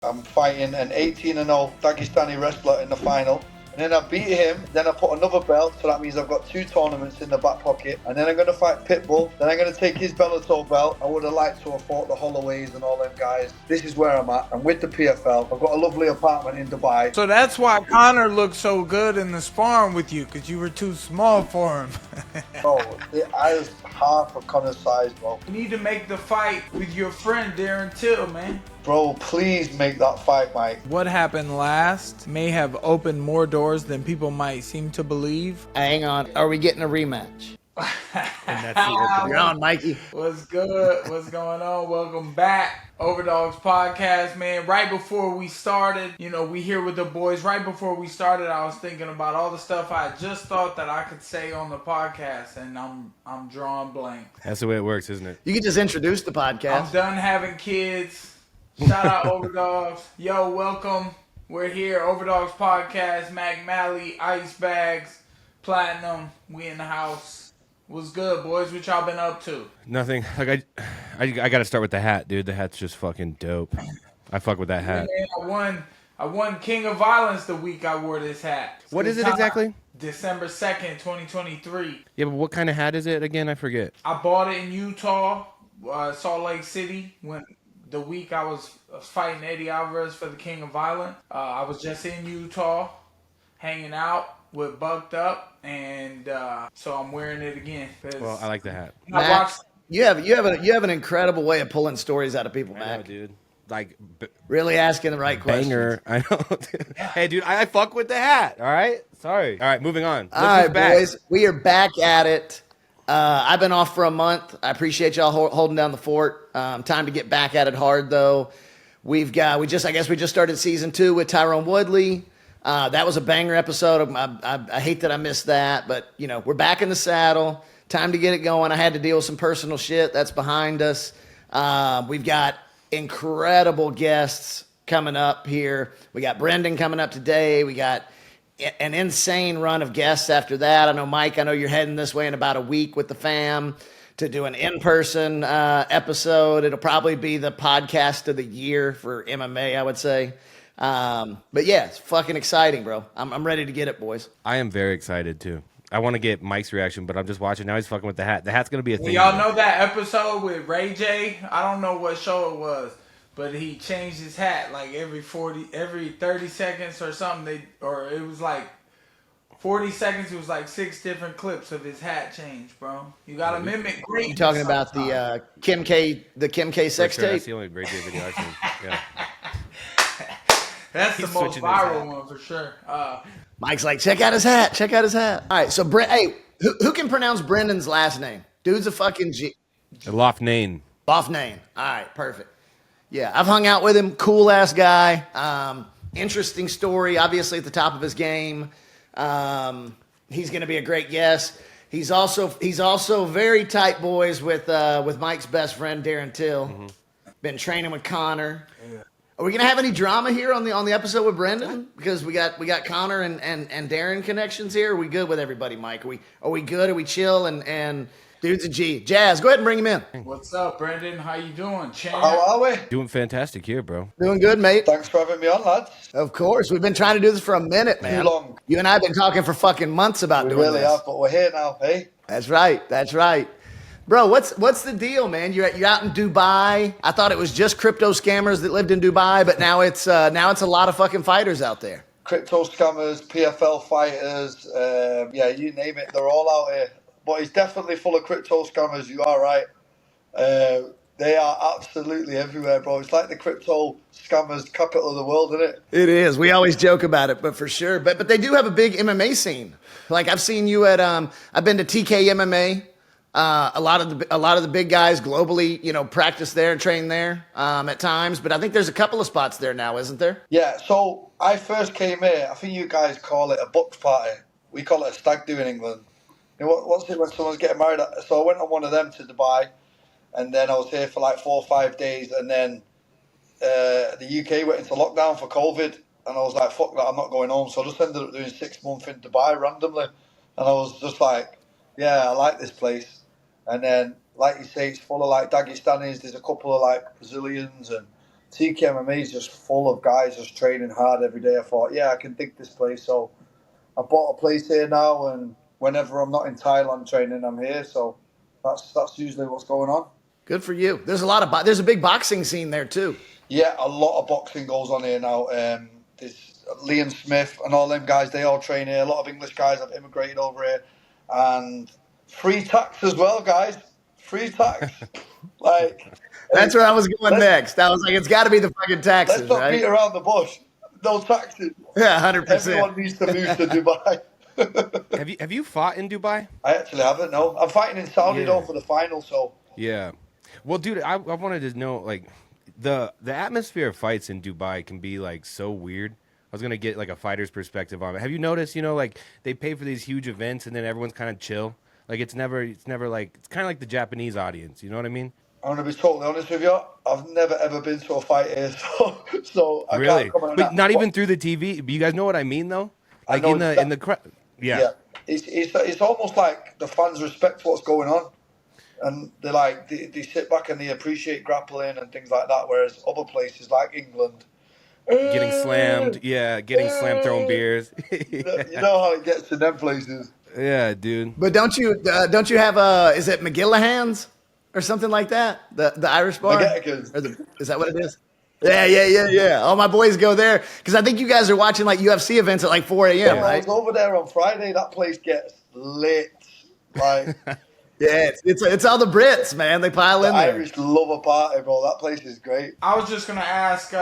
I'm fighting an 18-0 Dagestani wrestler in the final. And then I beat him, then I put another belt, so that means I've got 2 tournaments in the back pocket. And then I'm going to fight Pitbull, then I'm going to take his Bellator belt. I would have liked to have fought the Holloways and all them guys. This is where I'm at. I'm with the PFL. I've got a lovely apartment in Dubai. So that's why Conor looked so good in the sparring with you, because you were too small for him. Bro, I was half of Conor's size, bro. You need to make the fight with your friend Darren Till, man. Bro, please make that fight, Mike. What happened last may have opened more doors than people might seem to believe. Hang on. Are we getting a rematch? And that's You're on, Mikey. What's good? What's going on? Welcome back. Overdogs Podcast, man. Right before we started, we here with the boys. Right before we started, I was thinking about all the stuff I just thought that I could say on the podcast, and I'm drawing blank. That's the way it works, isn't it? You can just introduce the podcast. I'm done having kids. Shout out Overdogs. Yo, welcome. We're here. Overdogs Podcast, Mac Malley, Ice Bags, Platinum. We in the house. What's good, boys? What y'all been up to? Nothing. Like I got to start with the hat, dude. The hat's just fucking dope. I fuck with that hat. Man, I won King of Violence the week I wore this hat. What is it exactly? December 2nd, 2023. Yeah, but what kind of hat is it again? I forget. I bought it in Utah, Salt Lake City, when the week I was fighting Eddie Alvarez for the King of Violence. I was just in Utah, hanging out with Bucked Up, and so I'm wearing it again. Well, I like the hat. Mac, you have an incredible way of pulling stories out of people, Mac. I know, dude. Like really asking the right banger. questions. I know. Hey, dude, I fuck with the hat. All right. Sorry. All right, moving on. All right, boys, we are back at it. I've been off for a month. I appreciate y'all holding down the fort. Time to get back at it hard, though. We just started season 2 with Tyrone Woodley. That was a banger episode. I hate that I missed that, but we're back in the saddle. Time to get it going. I had to deal with some personal shit. That's behind us. We've got incredible guests coming up here. We got Brendan coming up today. We got an insane run of guests after that. I know, Mike, you're heading this way in about a week with the fam to do an in-person episode. It'll probably be the podcast of the year for MMA, I would say. But yeah, it's fucking exciting, bro. I'm ready to get it, boys. I am very excited, too. I want to get Mike's reaction, but I'm just watching. Now he's fucking with the hat. The hat's going to be a thing. Y'all know that episode with Ray J? I don't know what show it was, but he changed his hat like every 30 seconds or something. Or it was like 40 seconds. It was like 6 different clips of his hat change, bro. You got to mimic great. You talking about the Kim K sex Sure, tape? that's the only Ray J video I've seen. Yeah. That's He's the most switching his hat. viral one for sure. Mike's like, check out his hat. Check out his hat. All right, so hey, who can pronounce Brendan's last name? Dude's a fucking G. Loughnane. Loughnane. All right, perfect. Yeah, I've hung out with him. Cool ass guy. Interesting story. Obviously at the top of his game. He's going to be a great guest. He's also very tight boys with Mike's best friend Darren Till. Mm-hmm. Been training with Conor. Yeah. Are we gonna have any drama here on the episode with Brendan? Because we got Conor and Darren connections here. Are we good with everybody, Mike? Are we good? Are we chill? And dude's a G. Jazz, go ahead and bring him in. What's up, Brendan? How you doing, champ? How are we? Doing fantastic here, bro. Doing good, mate. Thanks for having me on, lads. Of course. We've been trying to do this for a minute, man. Too long. You and I have been talking for fucking months about doing really this. have, but we're here now, hey? That's right. Bro, what's the deal, man? You're out in Dubai. I thought it was just crypto scammers that lived in Dubai, but now it's a lot of fucking fighters out there. Crypto scammers, PFL fighters, you name it, they're all out here. But it's definitely full of crypto scammers, you are right. They are absolutely everywhere, bro. It's like the crypto scammers capital of the world, isn't it? It is. We always joke about it, but for sure. But they do have a big MMA scene. Like I've seen you at I've been to TK MMA. A lot of the big guys globally, practice there and train there at times. But I think there's a couple of spots there now, isn't there? Yeah. So I first came here. I think you guys call it a bucks party. We call it a stag do in England. What's it when someone's getting married? So I went on one of them to Dubai, and then I was here for like 4 or 5 days, and then the UK went into lockdown for COVID, and I was like, fuck that, I'm not going home. So I just ended up doing 6 months in Dubai randomly, and I was just like, yeah, I like this place. And then, like you say, it's full of like Dagestanis. There's a couple of like Brazilians and TKMMA is just full of guys just training hard every day. I thought, yeah, I can dig this place. So I bought a place here now, and whenever I'm not in Thailand training, I'm here. So that's usually what's going on. Good for you. There's there's a big boxing scene there too. Yeah, a lot of boxing goes on here now. There's Liam Smith and all them guys, they all train here. A lot of English guys have immigrated over here. And free tax as well, guys. Free tax. That's where I was going next. I was like, it's got to be the fucking taxes, let's not right? beat around the bush. No taxes. Yeah, 100%. Everyone needs to move to Dubai. Have you fought in Dubai? I actually haven't, no. I'm fighting in Saudi though for the final, so. Yeah. Well, dude, I wanted to know, like, the atmosphere of fights in Dubai can be, like, so weird. I was going to get, like, a fighter's perspective on it. Have you noticed, like, they pay for these huge events and then everyone's kind of chill? Like, it's never like, it's kind of like the Japanese audience, you know what I mean? I'm going to be totally honest with you. I've never, ever been to a fight here, so I really? can't comment on But that. not even through the TV? But you guys know what I mean, though? Like, in the crowd. Yeah. It's almost like the fans respect what's going on. And they sit back and they appreciate grappling and things like that, whereas other places like England... Getting slammed. Yeah, getting slammed, throwing beers. You know how it gets in them places. Yeah, dude. But don't you have is it McGillahan's or something like that? The Irish bar? McGregor's. Is that what it is? Yeah. All my boys go there because I think you guys are watching like UFC events at like 4 a.m. Yeah, right? I was over there on Friday. That place gets lit. Like, yeah, it's all the Brits, man. They pile in there. Irish love a party, bro. That place is great. I was just gonna ask,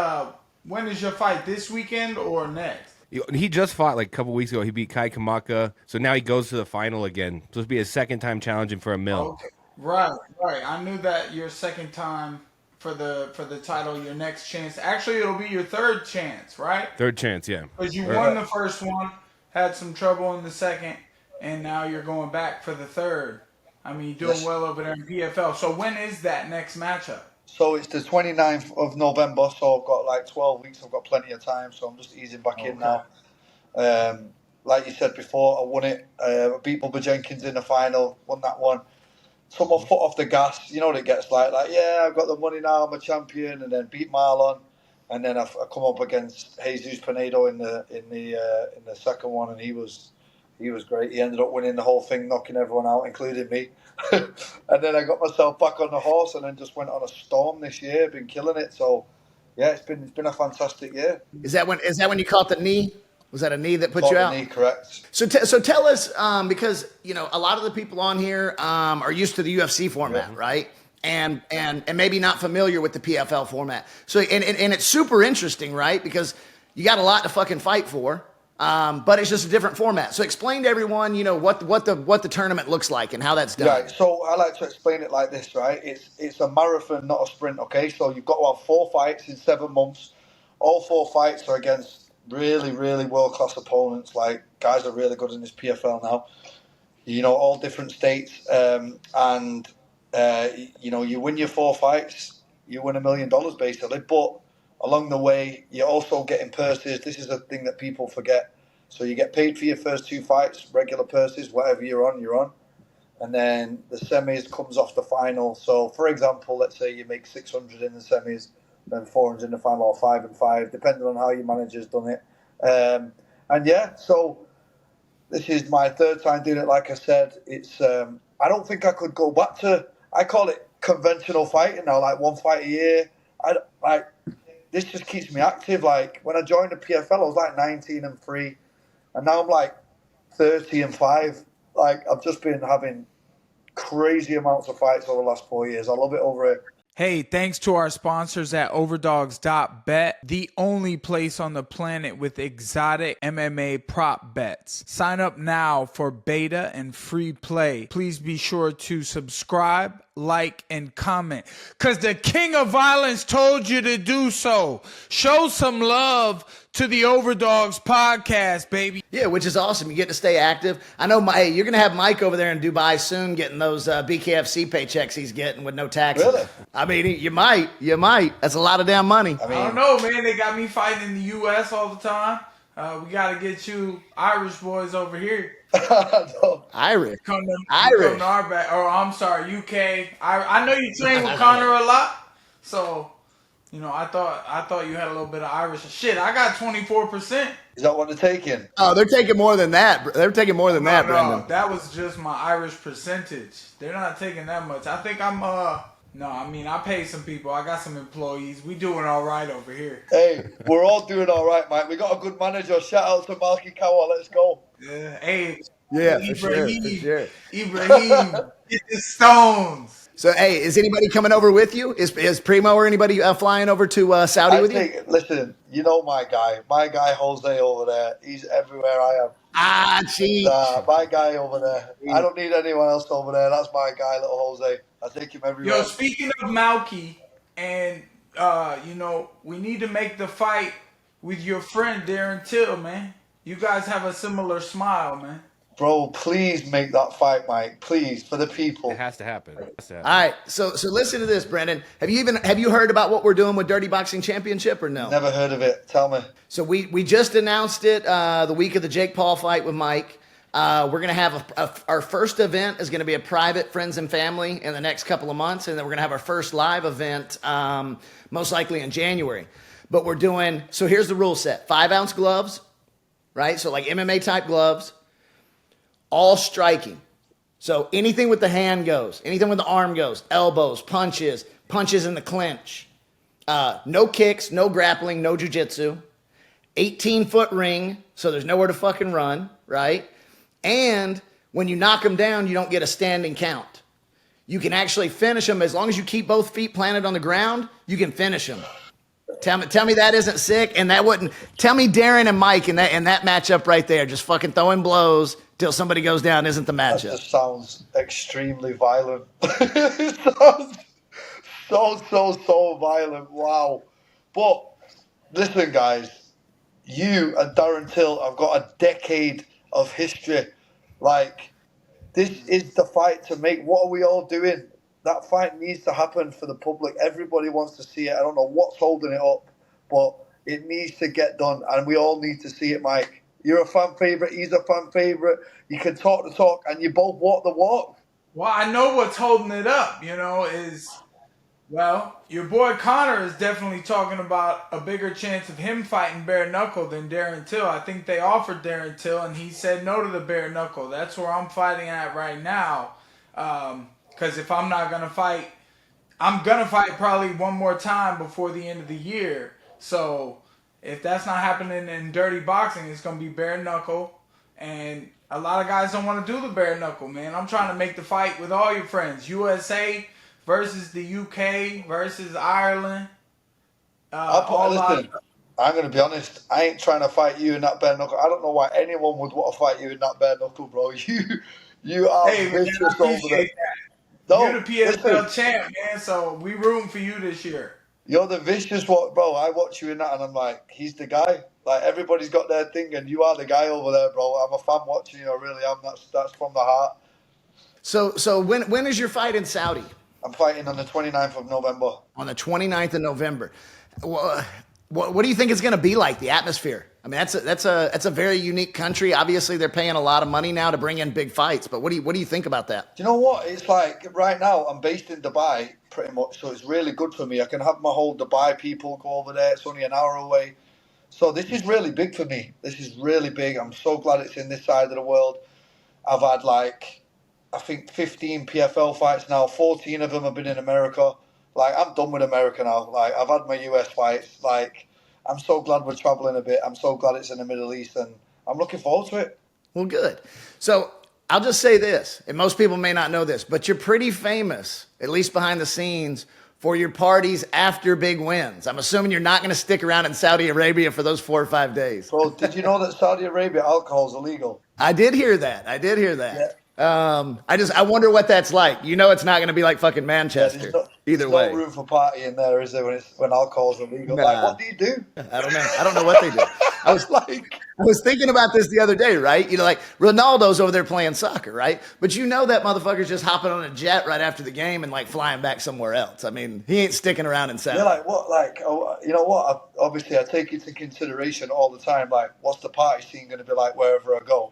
when is your fight? This weekend or next? He just fought like a couple weeks ago. He beat Kai Kamaka, so now he goes to the final again. Supposed to be his second time challenging for a mil. Okay. Right. I knew that your second time for the title, your next chance. Actually, it'll be your third chance, right? Third chance, yeah. Because you won the first one, had some trouble in the second, and now you're going back for the third. I mean, you're doing well over there in PFL. So when is that next matchup? So it's the 29th of November, so I've got like 12 weeks. I've got plenty of time, so I'm just easing back in now. Like you said before, I won it. I beat Bubba Jenkins in the final, won that one. Took my foot off the gas. You know what it gets like yeah, I've got the money now, I'm a champion, and then beat Marlon. And then I come up against Jesus Pinedo in the second one, and he was great. He ended up winning the whole thing, knocking everyone out, including me. And then I got myself back on the horse, and then just went on a storm this year. Been killing it. So yeah, it's been a fantastic year. Is that when you caught the knee? Was that a knee that put you out? Knee, correct. So tell us, because a lot of the people on here are used to the UFC format, right? And maybe not familiar with the PFL format. So and it's super interesting, right? Because you got a lot to fucking fight for, but it's just a different format. So explain to everyone, what the tournament looks like and how that's done. Right. So I like to explain it like this, right? It's a marathon, not a sprint. Okay. So you've got to have 4 fights in 7 months. All 4 fights are against really, really world-class opponents. Like, guys are really good in this PFL now. All different states. You win your 4 fights, you win $1 million basically. But along the way, you're also getting purses. This is a thing that people forget. So you get paid for your first 2 fights, regular purses, whatever you're on. And then the semis comes off the final. So, for example, let's say you make 600 in the semis, then 400 in the final, or 5 and 5, depending on how your manager's done it. So this is my 3rd time doing it. Like I said, it's I don't think I could go back to. I call it conventional fighting now, like 1 fight a year. This just keeps me active. Like when I joined the PFL, I was like 19 and 3, and now I'm like 30 and 5. Like I've just been having crazy amounts of fights over the last 4 years. I love it over here. Hey, thanks to our sponsors at Overdogs.bet, the only place on the planet with exotic MMA prop bets. Sign up now for beta and free play. Please be sure to subscribe, like, and comment, because the king of violence told you to do so. Show some love to the Overdogs Podcast, baby. Yeah, which is awesome. You get to stay active. I know, you're going to have Mike over there in Dubai soon getting those BKFC paychecks he's getting with no taxes. Really? I mean, you might. That's a lot of damn money. I don't know, man. They got me fighting in the U.S. all the time. We got to get you Irish boys over here. Irish. Come to our back. Or I'm sorry, UK. I know you train with Conor a lot, so You know, I thought you had a little bit of Irish. Shit, I got 24%. Is that what they're taking? Oh, they're taking more than that. They're taking more than that, Brendan. No, that was just my Irish percentage. They're not taking that much. I think I'm no, I mean I paid some people. I got some employees. We doing all right over here. Hey, we're all doing all right, Mike. We got a good manager. Shout out to Malky Kawa. Let's go. Hey, Yeah, Ibrahim, for sure. Ibrahim, get the stones. So, hey, is anybody coming over with you? Is Primo or anybody flying over to Saudi with you? Listen, you know my guy Jose over there. He's everywhere I am. Ah, cheat. My guy over there. I don't need anyone else over there. That's my guy, little Jose. I take him everywhere. Yo, speaking of Malky, and you know, we need to make the fight with your friend Darren Till, man. You guys have a similar smile, man. Bro, please make that fight, Mike. Please, for the people. It has to happen. All right, so listen to this, Brendan. Have you heard about what we're doing with Dirty Boxing Championship or no? Never heard of it. Tell me. So we just announced it the week of the Jake Paul fight with Mike. We're gonna have our first event is gonna be a private friends and family in the next couple of months, and then we're gonna have our first live event most likely in January. But we're doing so. Here's the rule set: 5-ounce gloves, right? So like MMA type gloves. All striking. So anything with the hand goes, anything with the arm goes, elbows, punches in the clinch. No kicks, no grappling, no jujitsu. 18-foot ring, so there's nowhere to fucking run, right? And when you knock them down, you don't get a standing count. You can actually finish them as long as you keep both feet planted on the ground, you can finish them. Tell me that isn't sick, and that wouldn't. Tell me Darren and Mike in that matchup right there, just fucking throwing blows till somebody goes down isn't the matchup. That just sounds extremely violent. It sounds so violent. Wow. But listen, guys, you and Darren Till have got a decade of history. Like, this is the fight to make. What are we all doing? That fight needs to happen for the public. Everybody wants to see it. I don't know what's holding it up, but it needs to get done, and we all need to see it, Mike. You're a fan favorite. He's a fan favorite. You can talk the talk, and you both walk the walk. Well, I know what's holding it up, you know, your boy Conor is definitely talking about a bigger chance of him fighting bare knuckle than Darren Till. I think they offered Darren Till, and he said no to the bare knuckle. That's where I'm fighting at right now. Because if I'm not going to fight, I'm going to fight probably one more time before the end of the year. So if that's not happening in dirty boxing, it's going to be bare knuckle. And a lot of guys don't want to do the bare knuckle, man. I'm trying to make the fight with all your friends. USA versus the UK versus Ireland. Listen, I'm going to be honest. I ain't trying to fight you in that bare knuckle. I don't know why anyone would want to fight you in that bare knuckle, bro. You are vicious over there. You're the PFL champ, man, so we rooting for you this year. You're the vicious one, bro. I watch you in that, and I'm like, he's the guy. Like, everybody's got their thing, and you are the guy over there, bro. I'm a fan watching you. I really am. That's from the heart. So when is your fight in Saudi? I'm fighting on the 29th of November. On the 29th of November. What do you think it's going to be like, the atmosphere? I mean, that's a very unique country. Obviously, they're paying a lot of money now to bring in big fights. But what do you think about that? Do you know what? It's like right now I'm based in Dubai pretty much, so it's really good for me. I can have my whole Dubai people go over there. It's only an hour away. So this is really big for me. This is really big. I'm so glad it's in this side of the world. I've had I think 15 PFL fights now. 14 of them have been in America. Like, I'm done with America now. Like, I've had my US fights. Like, I'm so glad we're traveling a bit. I'm so glad it's in the Middle East, and I'm looking forward to it. Well, good. So I'll just say this, and most people may not know this, but you're pretty famous, at least behind the scenes, for your parties after big wins. I'm assuming you're not going to stick around in Saudi Arabia for those 4 or 5 days. Bro, did you know that Saudi Arabia alcohol is illegal? I did hear that. Yeah. I wonder what that's like. You know, it's not going to be like fucking Manchester. Either way. There's no room for partying there, is there, when alcohol's illegal? Nah. Like, what do you do? I don't know. I don't know what they do. I was thinking about this the other day, right? You know, like Ronaldo's over there playing soccer, right? But you know that motherfucker's just hopping on a jet right after the game and like flying back somewhere else. I mean, he ain't sticking around in Saudi. Yeah, like what? Like, you know what? Obviously, I take into consideration all the time. Like, what's the party scene going to be like wherever I go?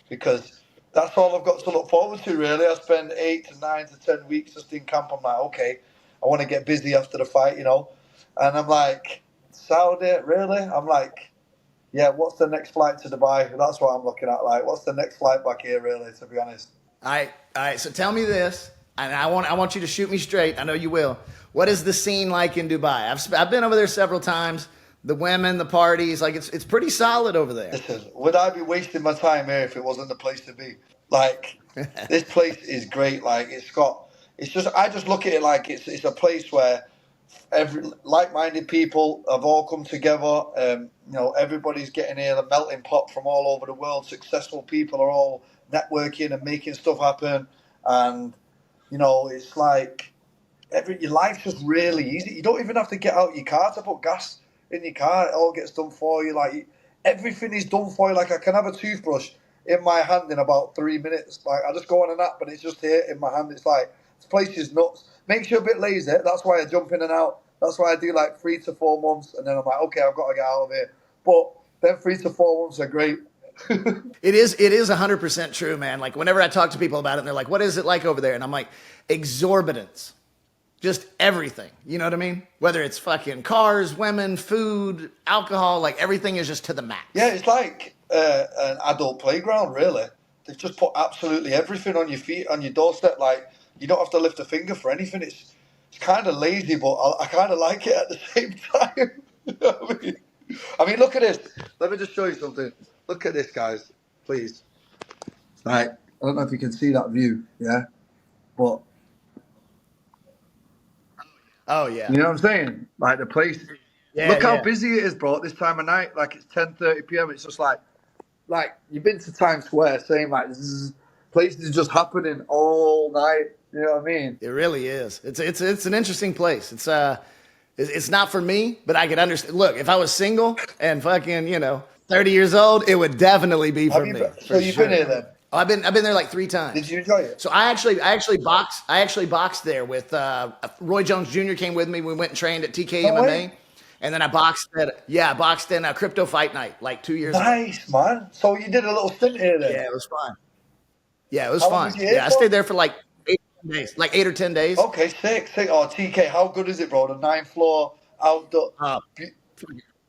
Because that's all I've got to look forward to, really. I spend 8 to 9 to 10 weeks just in camp. I'm like, okay, I want to get busy after the fight, you know. And I'm like, Saudi, really? I'm like, yeah, what's the next flight to Dubai? That's what I'm looking at. Like, what's the next flight back here, really, to be honest? All right. So tell me this, and I want you to shoot me straight. I know you will. What is the scene like in Dubai? I've been over there several times. The women, the parties, like it's pretty solid over there. Listen, would I be wasting my time here if it wasn't the place to be? Like, this place is great. Like, I just look at it like it's a place where every like-minded people have all come together. Everybody's getting here, the melting pot from all over the world. Successful people are all networking and making stuff happen, and it's like your life's just really easy. You don't even have to get out your car to put gas in your car. It all gets done for you. Like, everything is done for you. Like, I can have a toothbrush in my hand in about 3 minutes. Like, I just go on an app and it's just here in my hand. It's like, this place is nuts. Makes you a bit lazy. That's why I jump in and out. That's why I do like 3 to 4 months, and then I'm like, okay, I've got to get out of here. But then 3 to 4 months are great. It is 100% true, man. Like, whenever I talk to people about it, and they're like, what is it like over there? And I'm like, exorbitance. Just everything. You know what I mean? Whether it's fucking cars, women, food, alcohol, like everything is just to the max. Yeah, it's like an adult playground, really. They've just put absolutely everything on your feet, on your doorstep. Like, you don't have to lift a finger for anything. It's kind of lazy, but I kind of like it at the same time. You know what I mean, look at this. Let me just show you something. Look at this, guys, please. Right, I don't know if you can see that view, yeah? But oh, yeah. You know what I'm saying? Like, the place. Yeah, Look how busy it is, bro, at this time of night. Like, it's 10:30 p.m. It's just like you've been to Times Square, saying like, places are just happening all night. You know what I mean? It really is. It's an interesting place. It's not for me, but I could understand. Look, if I was single and fucking 30 years old, it would definitely be for me. So you've been here then? Oh, I've been there like 3 times. Did you enjoy it? So I actually boxed there with Roy Jones Jr. came with me. We went and trained at TK MMA. Way. And then I boxed in a crypto fight night like 2 years ago. Nice, man. So you did a little stint here then? Yeah, it was fun. Yeah, it was How long fun. was you here Yeah, I for? stayed there for like 8 or 10 days. Okay, sick. Oh, TK, how good is it, bro? The 9th floor outdoor.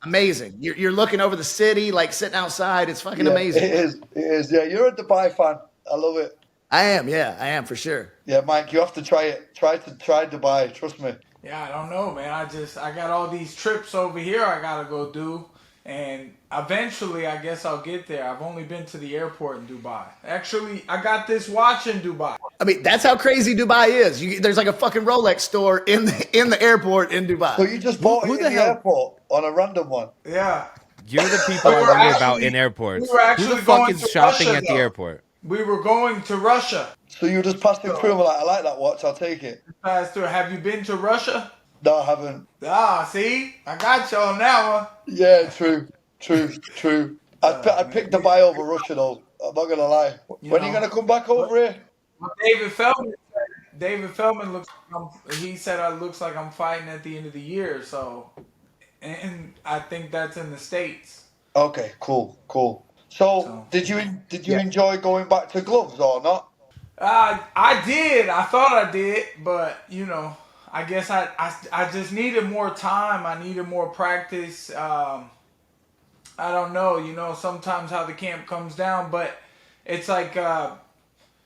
Amazing. You're looking over the city, like sitting outside. It's fucking amazing. It is. Yeah, you're a Dubai fan. I love it. I am for sure. Yeah, Mike, you have to try it. Try Dubai. Trust me. Yeah, I don't know, man. I got all these trips over here I gotta go do, and eventually I guess I'll get there. I've only been to the airport in Dubai. Actually, I got this watch in Dubai. I mean, that's how crazy Dubai is. There's like a fucking Rolex store in the airport in Dubai. So you just bought it in the airport on a random one? Yeah. You're the people I wonder about in airports. We were actually Who the fuck going is to shopping Russia, at the though. airport? We were going to Russia. So you were just passing through and were like, I like that watch, I'll take it. Pass through. Have you been to Russia? No, I haven't. Ah, see? I got you on that one. Yeah, true. I'd pick Dubai over Russia, though. I'm not going to lie. When are you going to come back over here? Well, David Feldman he said it looks like I'm fighting at the end of the year, so, and I think that's in the States. Okay, cool. So did you enjoy going back to gloves or not? I did. I thought I did, but I guess I just needed more time. I needed more practice. I don't know. Sometimes how the camp comes down, but it's like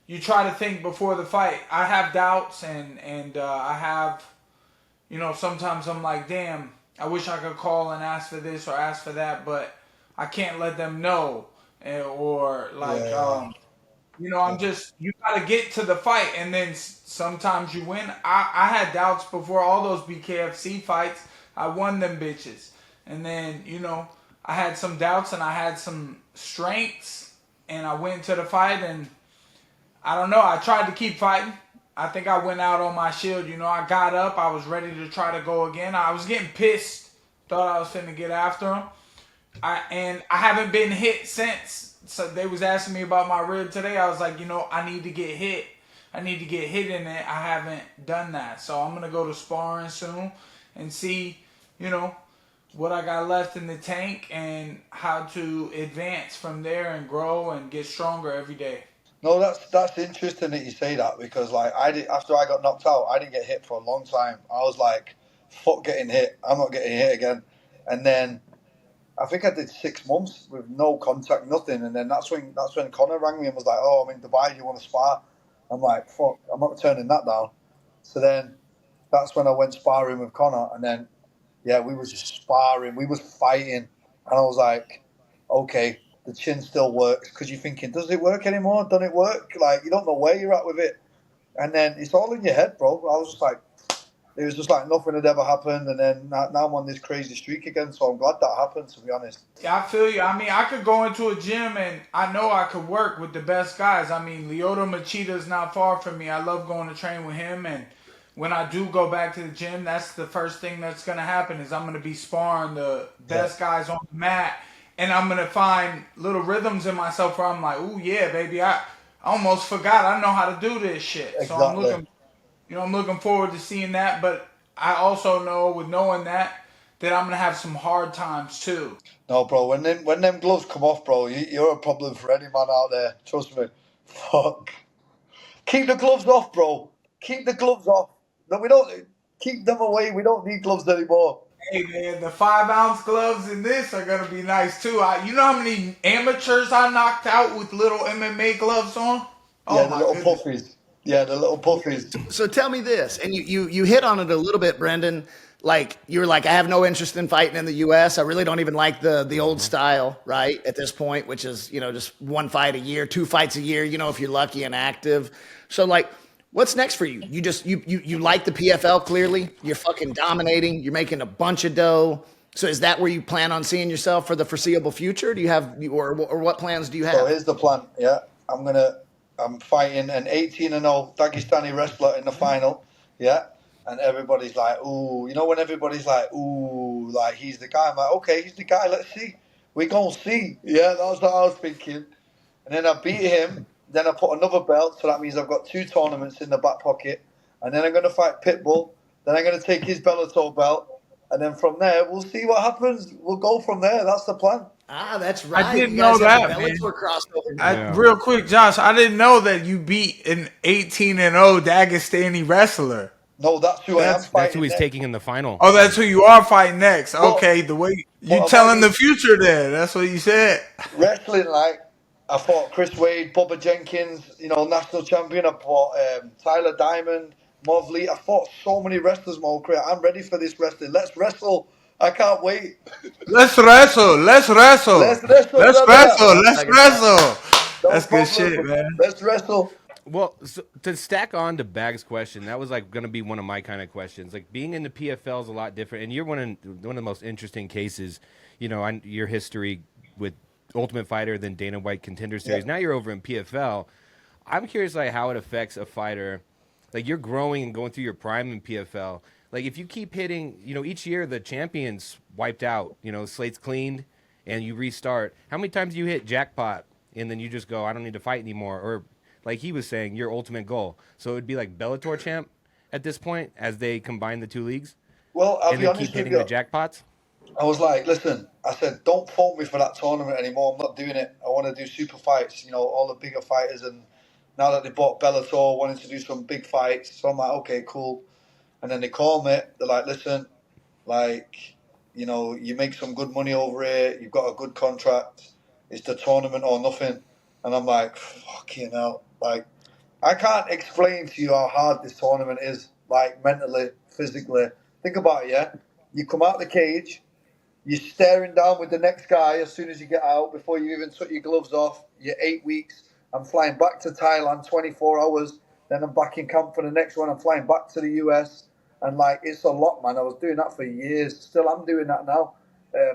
you try to think before the fight. I have doubts, and I have, sometimes I'm like, damn, I wish I could call and ask for this or ask for that, but I can't let them know, or like. Yeah. You got to get to the fight, and then sometimes you win. I had doubts before all those BKFC fights. I won them bitches. And then, I had some doubts and I had some strengths, and I went to the fight, and I don't know. I tried to keep fighting. I think I went out on my shield. I got up. I was ready to try to go again. I was getting pissed. Thought I was finna get after him. I haven't been hit since. So they was asking me about my rib today. I was like, I need to get hit. I need to get hit in it. I haven't done that. So I'm going to go to sparring soon and see, what I got left in the tank and how to advance from there and grow and get stronger every day. No, that's interesting that you say that, because like after I got knocked out, I didn't get hit for a long time. I was like fuck getting hit. I'm not getting hit again. And then I think I did 6 months with no contact, nothing. And then that's when Conor rang me and was like, "Oh, I'm in Dubai. Do you want to spar?" I'm like, "Fuck, I'm not turning that down." So then that's when I went sparring with Conor. And then, yeah, we was just sparring. We was fighting. And I was like, okay, the chin still works. Because you're thinking, does it work anymore? Doesn't it work? Like, you don't know where you're at with it. And then it's all in your head, bro. I was just like, it was just like nothing had ever happened, and then now I'm on this crazy streak again. So I'm glad that happened, to be honest. Yeah, I feel you. I mean, I could go into a gym and I know I could work with the best guys. I mean, Lyoto Machida's not far from me. I love going to train with him, and when I do go back to the gym, that's the first thing that's going to happen is I'm going to be sparring the best guys on the mat, and I'm going to find little rhythms in myself where I'm like, ooh, yeah, baby, I almost forgot I know how to do this shit. Exactly. So I'm looking forward to seeing that, but I also know with knowing that I'm gonna have some hard times too. No, bro. When them gloves come off, bro, you're a problem for any man out there. Trust me. Fuck. Keep the gloves off, bro. Keep the gloves off. No, we don't. Keep them away. We don't need gloves anymore. Hey man, the 5-ounce gloves in this are gonna be nice too. You know how many amateurs I knocked out with little MMA gloves on? Yeah, the little puffies. Yeah, the little puffies. So tell me this, and you hit on it a little bit, Brendan. Like you were like, I have no interest in fighting in the U.S. I really don't even like the old style, right? At this point, which is just 1 fight a year, 2 fights a year. If you're lucky and active. So like, what's next for you? You just you like the PFL clearly. You're fucking dominating. You're making a bunch of dough. So is that where you plan on seeing yourself for the foreseeable future? Do you have or what plans do you have? So here's the plan. Yeah, I'm fighting an 18-0 Dagestani wrestler in the final. Yeah. And everybody's like, ooh, when everybody's like, ooh, like he's the guy. I'm like, okay, he's the guy. Let's see. We gonna see. Yeah, that was what I was thinking. And then I beat him. Then I put another belt, so that means I've got 2 tournaments in the back pocket. And then I'm gonna fight Pitbull. Then I'm gonna take his Bellator belt. And then from there, we'll see what happens. We'll go from there. That's the plan. Ah, that's right. I didn't know that, man. Real quick, Josh, I didn't know that you beat an 18-0 Dagestani wrestler. No, that's who I am fighting. That's who he's next. taking in the final. Oh, that's who you are fighting next. Well, okay, the way you telling the future there. That's what you said. Wrestling, like, I fought Chris Wade, Bubba Jenkins, national champion. I fought Tyler Diamond, Mosley. I fought so many wrestlers my whole career. I'm ready for this wrestling. Let's wrestle. I can't wait. Let's wrestle. Let's wrestle. Let's wrestle. Let's wrestle. Let's wrestle. That's good shit, man. Let's wrestle. Well, so to stack on to Bag's question, that was like going to be one of my kind of questions. Like being in the PFL is a lot different, and you're one of the most interesting cases. Your history with Ultimate Fighter, then Dana White Contender Series. Yeah. Now you're over in PFL. I'm curious, like how it affects a fighter. Like you're growing and going through your prime in PFL. Like if you keep hitting, each year the champions wiped out. Slate's cleaned, and you restart. How many times do you hit jackpot, and then you just go, I don't need to fight anymore, or like he was saying, your ultimate goal. So it would be like Bellator champ at this point as they combine the 2 leagues? Well, I'll and be then honest keep hitting with the jackpots? I was like, listen, I said, don't phone me for that tournament anymore. I'm not doing it. I want to do super fights, all the bigger fighters. And now that they bought Bellator, wanting to do some big fights. So I'm like, okay, cool. And then they call me. They're like, listen, like, you make some good money over here. You've got a good contract. It's the tournament or nothing. And I'm like, fucking hell. Like, I can't explain to you how hard this tournament is, like mentally, physically. Think about it, yeah? You come out the cage, you're staring down with the next guy as soon as you get out, before you even took your gloves off. You're 8 weeks. I'm flying back to Thailand, 24 hours. Then I'm back in camp for the next one. I'm flying back to the US. And, like, it's a lot, man. I was doing that for years. Still, I'm doing that now.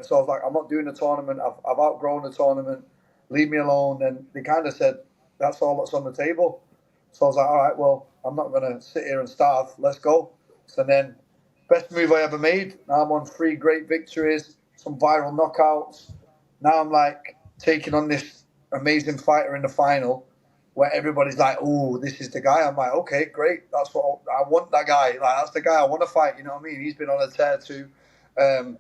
So I was like, I'm not doing the tournament. I've outgrown the tournament. Leave me alone. And they kind of said, that's all that's on the table. So I was like, all right, well, I'm not going to sit here and starve. Let's go. So then, best move I ever made. Now I'm on 3 great victories, some viral knockouts. Now I'm like taking on this amazing fighter in the final where everybody's like, oh, this is the guy. I'm like, okay, great. That's what I want, that guy. Like, that's the guy I want to fight. You know what I mean? He's been on a tear too. And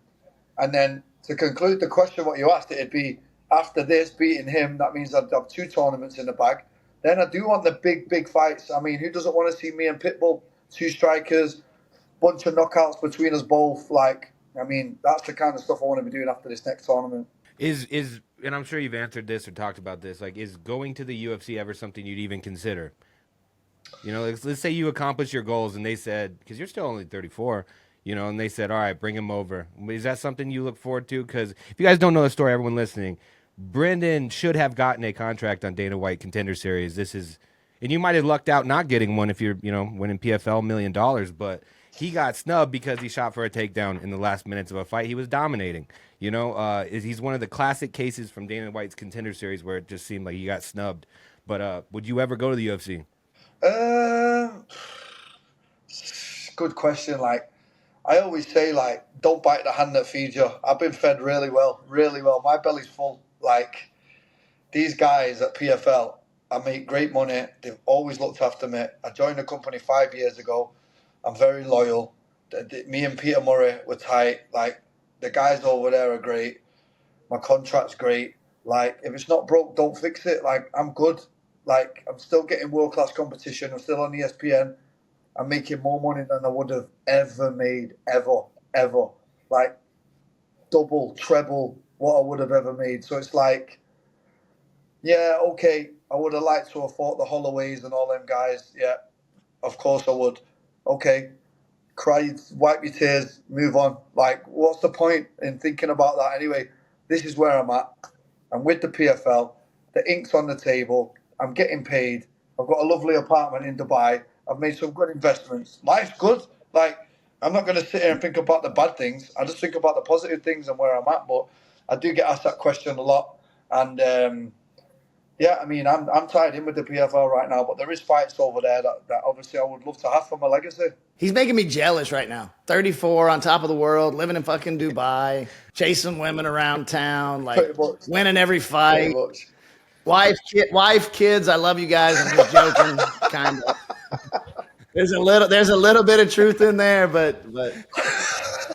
then to conclude the question, what you asked, it'd be after this, beating him, that means I'd have 2 tournaments in the bag. Then I do want the big fights. I mean, who doesn't want to see me and Pitbull, 2 strikers, bunch of knockouts between us both. Like, I mean, that's the kind of stuff I want to be doing after this next tournament. Is and I'm sure you've answered this or talked about this. Like, is going to the UFC ever something you'd even consider? You know, let's say you accomplish your goals, and they said, because you're still only 34, you know, and they said, all right, bring him over. Is that something you look forward to? Because if you guys don't know the story, everyone listening, Brendan should have gotten a contract on Dana White Contender Series. And you might have lucked out not getting one if you're, you know, winning PFL $1 million, but he got snubbed because he shot for a takedown in the last minutes of a fight. He was dominating. You know, he's one of the classic cases from Dana White's Contender Series where it just seemed like he got snubbed. But would you ever go to the UFC? Good question. Like, I always say, like, don't bite the hand that feeds you. I've been fed really well, really well. My belly's full. Like, these guys at PFL, I make great money. They've always looked after me. I joined the company 5 years ago. I'm very loyal. Me and Peter Murray were tight. Like, the guys over there are great. My contract's great. Like, if it's not broke, don't fix it. Like, I'm good. Like, I'm still getting world-class competition. I'm still on ESPN. I'm making more money than I would have ever made, ever. Like, double, treble what I would have ever made. So it's like, yeah, okay, I would have liked to have fought the Holloways and all them guys. Yeah, of course I would. Okay, cry, wipe your tears, move on. Like, what's the point in thinking about that anyway? This is where I'm at. I'm with the PFL. The ink's on the table. I'm getting paid. I've got a lovely apartment in Dubai. I've made some good investments. Life's good. Like, I'm not going to sit here and think about the bad things. I just think about the positive things and where I'm at. But I do get asked that question a lot. And, yeah, I mean, I'm tied in with the PFL right now. But there is fights over there that obviously I would love to have for my legacy. He's making me jealous right now. 34, on top of the world, living in fucking Dubai, chasing women around town, like winning every fight. Pretty much. Wife, kids, I love you guys. I'm just joking, kind of. There's a little bit of truth in there, but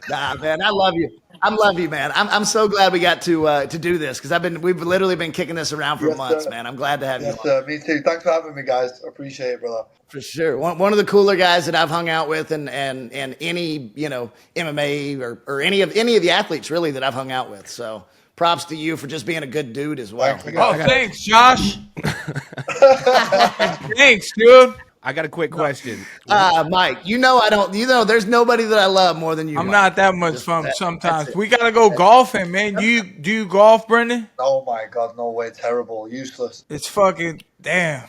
nah, man, I love you. I love you, man. I'm so glad we got to do this because we've literally been kicking this around for months, man. I'm glad to have you. Yes, sir. Me too. Thanks for having me, guys. Appreciate it, brother. For sure. One of the cooler guys that I've hung out with and any, you know, MMA or any of the athletes really that I've hung out with. So props to you for just being a good dude as well. Thanks, Josh. Thanks, dude. I got a quick question. Mike, there's nobody that I love more than you. I'm Mike. Not that much fun sometimes. We got to go golfing, man. Do you golf, Brendan? Oh, my God. No way. Terrible. Useless. It's fucking, damn.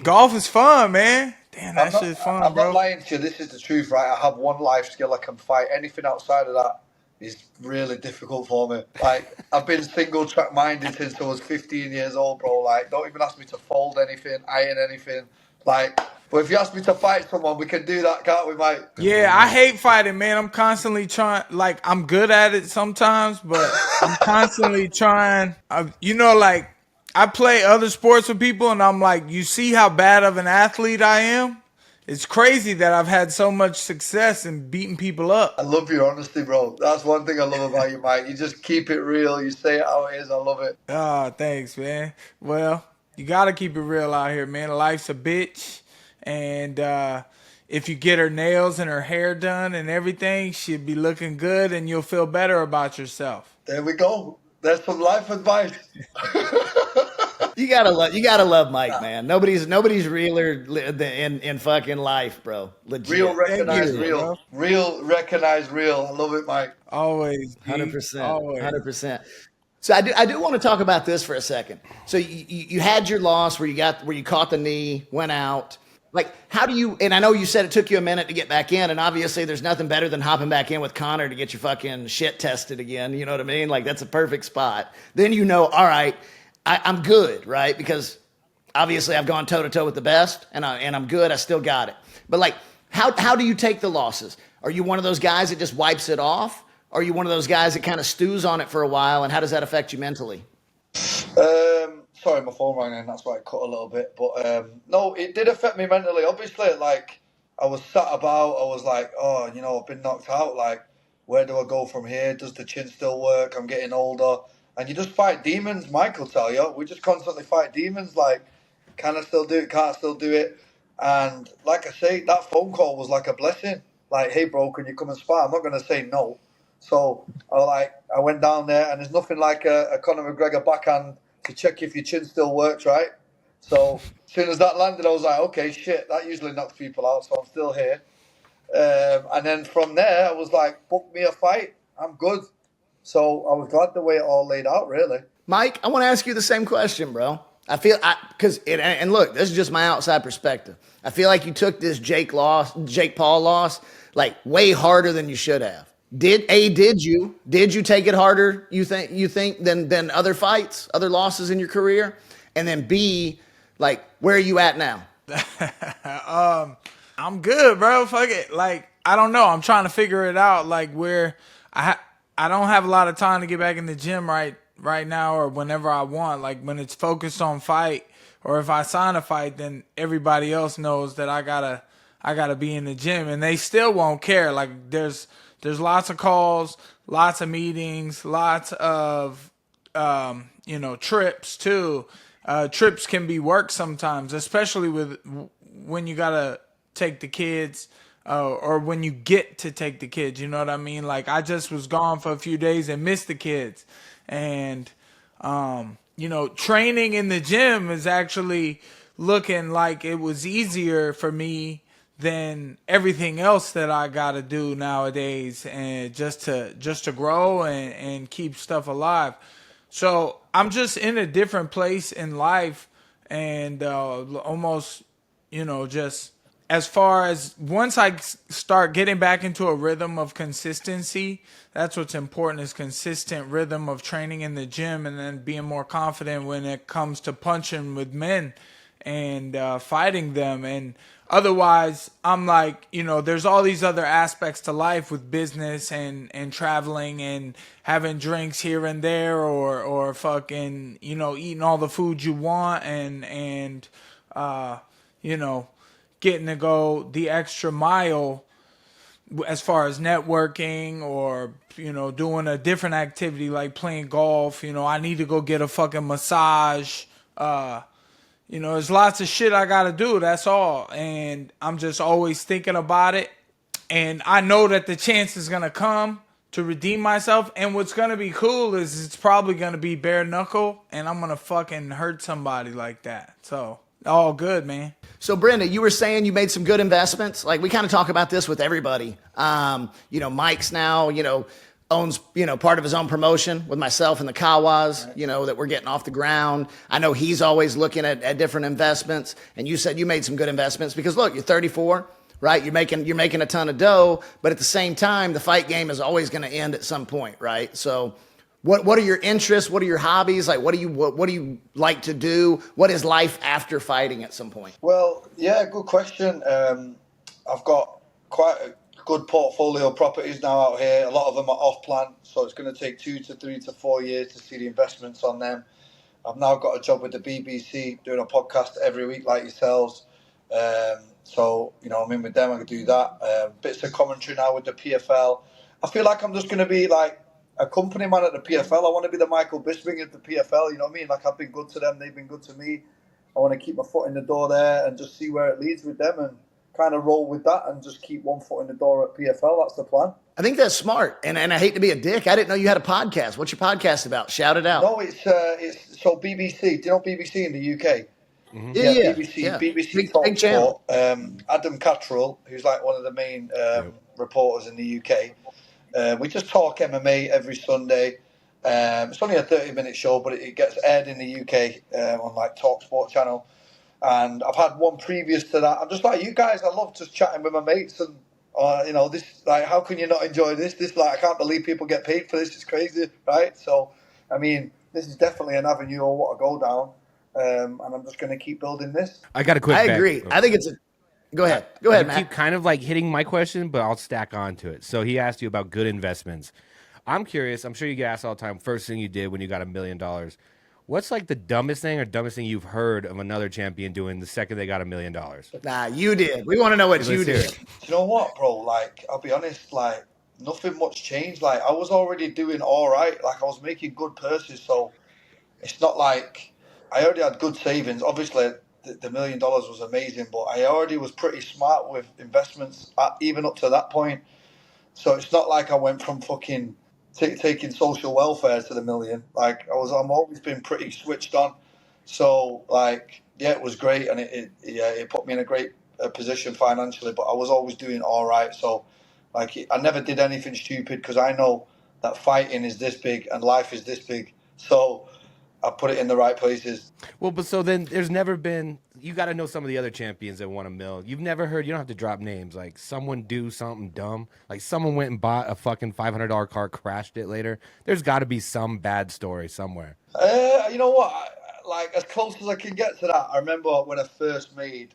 Golf is fun, man. Damn, that shit's fun, I'm bro. not lying to you. This is the truth, right? I have one life skill. I can fight. Anything outside of that is really difficult for me. Like, I've been single track minded since I was 15 years old, bro. Like, don't even ask me to fold anything, iron anything. Like, but if you ask me to fight someone, we can do that, can't we, Mike? Yeah, I hate fighting, man. I'm constantly trying. Like, I'm good at it sometimes, but I'm constantly trying. Like, I play other sports with people, and I'm like, you see how bad of an athlete I am? It's crazy that I've had so much success in beating people up. I love your honesty, bro. That's one thing I love about you, Mike. You just keep it real. You say it how it is. I love it. Oh, thanks, man. Well, you got to keep it real out here, man. Life's a bitch. And if you get her nails and her hair done and everything, she'll be looking good and you'll feel better about yourself. There we go. There's some life advice. You gotta love Mike, man. Nobody's realer in fucking life, bro. Legit. Real recognize real. Real recognize real. I love it, Mike. Always. 100%. 100%. So I do want to talk about this for a second. So you had your loss where you caught the knee, went out. Like, how do you, and I know you said it took you a minute to get back in, and obviously there's nothing better than hopping back in with Conor to get your fucking shit tested again. You know what I mean? Like, that's a perfect spot. Then all right, I'm good, right? Because obviously I've gone toe-to-toe with the best, and I'm good. I still got it. But, like, how do you take the losses? Are you one of those guys that just wipes it off? Or are you one of those guys that kind of stews on it for a while, and how does that affect you mentally? Sorry, my phone rang in, that's why it cut a little bit. But no, it did affect me mentally. Obviously, like, I was sat about, I was like, oh, I've been knocked out. Like, where do I go from here? Does the chin still work? I'm getting older. And you just fight demons, Mike will tell you. We just constantly fight demons, like, can I still do it? Can't I still do it? And like I say, that phone call was like a blessing. like, hey, bro, can you come and spar? I'm not going to say no. So I went down there, and there's nothing like a Conor McGregor backhand to check if your chin still works, right? So as soon as that landed, I was like, okay, shit, that usually knocks people out, so I'm still here. And then from there, I was like, book me a fight. I'm good. So I was glad the way it all laid out, really. Mike, I want to ask you the same question, bro. And look, this is just my outside perspective. I feel like you took this Jake Paul loss, like way harder than you should have. Did you take it harder, you think than other fights, other losses in your career? And then B, like, where are you at now? I'm good, bro. Fuck it. Like, I don't know. I'm trying to figure it out. Like, where I don't have a lot of time to get back in the gym right now or whenever I want. Like, when it's focused on fight, or if I sign a fight, then everybody else knows that I gotta be in the gym, and they still won't care. Like, there's lots of calls, lots of meetings, lots of trips too. Trips can be work sometimes, especially when you gotta take the kids, or when you get to take the kids. You know what I mean? Like, I just was gone for a few days and missed the kids, and training in the gym is actually looking like it was easier for me than everything else that I gotta do nowadays, and just to grow and keep stuff alive. So I'm just in a different place in life, and almost, just as far as once I start getting back into a rhythm of consistency, that's what's important, is consistent rhythm of training in the gym, and then being more confident when it comes to punching with men and fighting them. And otherwise, I'm like, there's all these other aspects to life with business and traveling and having drinks here and there, or fucking, eating all the food you want, and getting to go the extra mile as far as networking, or doing a different activity like playing golf. I need to go get a fucking massage. There's lots of shit I gotta do, that's all. And I'm just always thinking about it. And I know that the chance is gonna come to redeem myself. And what's gonna be cool is it's probably gonna be bare knuckle, and I'm gonna fucking hurt somebody like that. So, all good, man. So, Brenda, you were saying you made some good investments. Like, we kind of talk about this with everybody. Mike's now, owns, part of his own promotion with myself and the Kawas, that we're getting off the ground. I know he's always looking at different investments. And you said you made some good investments because, look, you're 34, right? You're making a ton of dough, but at the same time, the fight game is always going to end at some point, right? So what are your interests? What are your hobbies? Like, what do you like to do? What is life after fighting at some point? Well, yeah, good question. I've got quite a good portfolio of properties now out here. A lot of them are off plan, so it's going to take 2 to 3 to 4 years to see the investments on them. I've now got a job with the BBC doing a podcast every week like yourselves. So, I'm in with them. I can do that. Bits of commentary now with the PFL. I feel like I'm just going to be like a company man at the PFL. I want to be the Michael Bisping of the PFL. You know what I mean? Like, I've been good to them. They've been good to me. I want to keep my foot in the door there and just see where it leads with them, and kind of roll with that and just keep one foot in the door at PFL. That's the plan. I think that's smart. And I hate to be a dick, I didn't know you had a podcast. What's your podcast about? Shout it out. No, it's so BBC. Do you know BBC in the UK? Mm-hmm. Yeah. BBC Talk Sport. Adam Cattrall, who's like one of the main reporters in the UK. We just talk MMA every Sunday. It's only a 30-minute show, but it gets aired in the UK on like Talk Sport channel. And I've had one previous to that. I'm just like you guys. I love just chatting with my mates, and this, like, how can you not enjoy this? This, like, I can't believe people get paid for this. It's crazy, right? So, I mean, this is definitely an avenue I want to go down, and I'm just going to keep building this. I got a quick. I agree. I think it's a. Go ahead, Matt. Keep kind of like hitting my question, but I'll stack on to it. So he asked you about good investments. I'm curious. I'm sure you get asked all the time. First thing you did when you got $1 million. What's like the dumbest thing you've heard of another champion doing the second they got $1 million? Nah, you did. We want to know what you did. Do you know what, bro? Like, I'll be honest, like, nothing much changed. Like, I was already doing all right. Like, I was making good purses, so it's not like I already had good savings. Obviously, the $1 million was amazing, but I already was pretty smart with investments, even up to that point. So it's not like I went from fucking taking social welfare to the million. Like I'm always been pretty switched on. So like, yeah, it was great, and it put me in a great position financially. But I was always doing all right. So like, I never did anything stupid because I know that fighting is this big and life is this big. So I put it in the right places. Well, but so then there's never been, you got to know some of the other champions that won $1 million. You've never heard, you don't have to drop names, like someone do something dumb. Like someone went and bought a fucking $500 car, crashed it later. There's got to be some bad story somewhere. You know what? Like, as close as I can get to that, I remember when I first made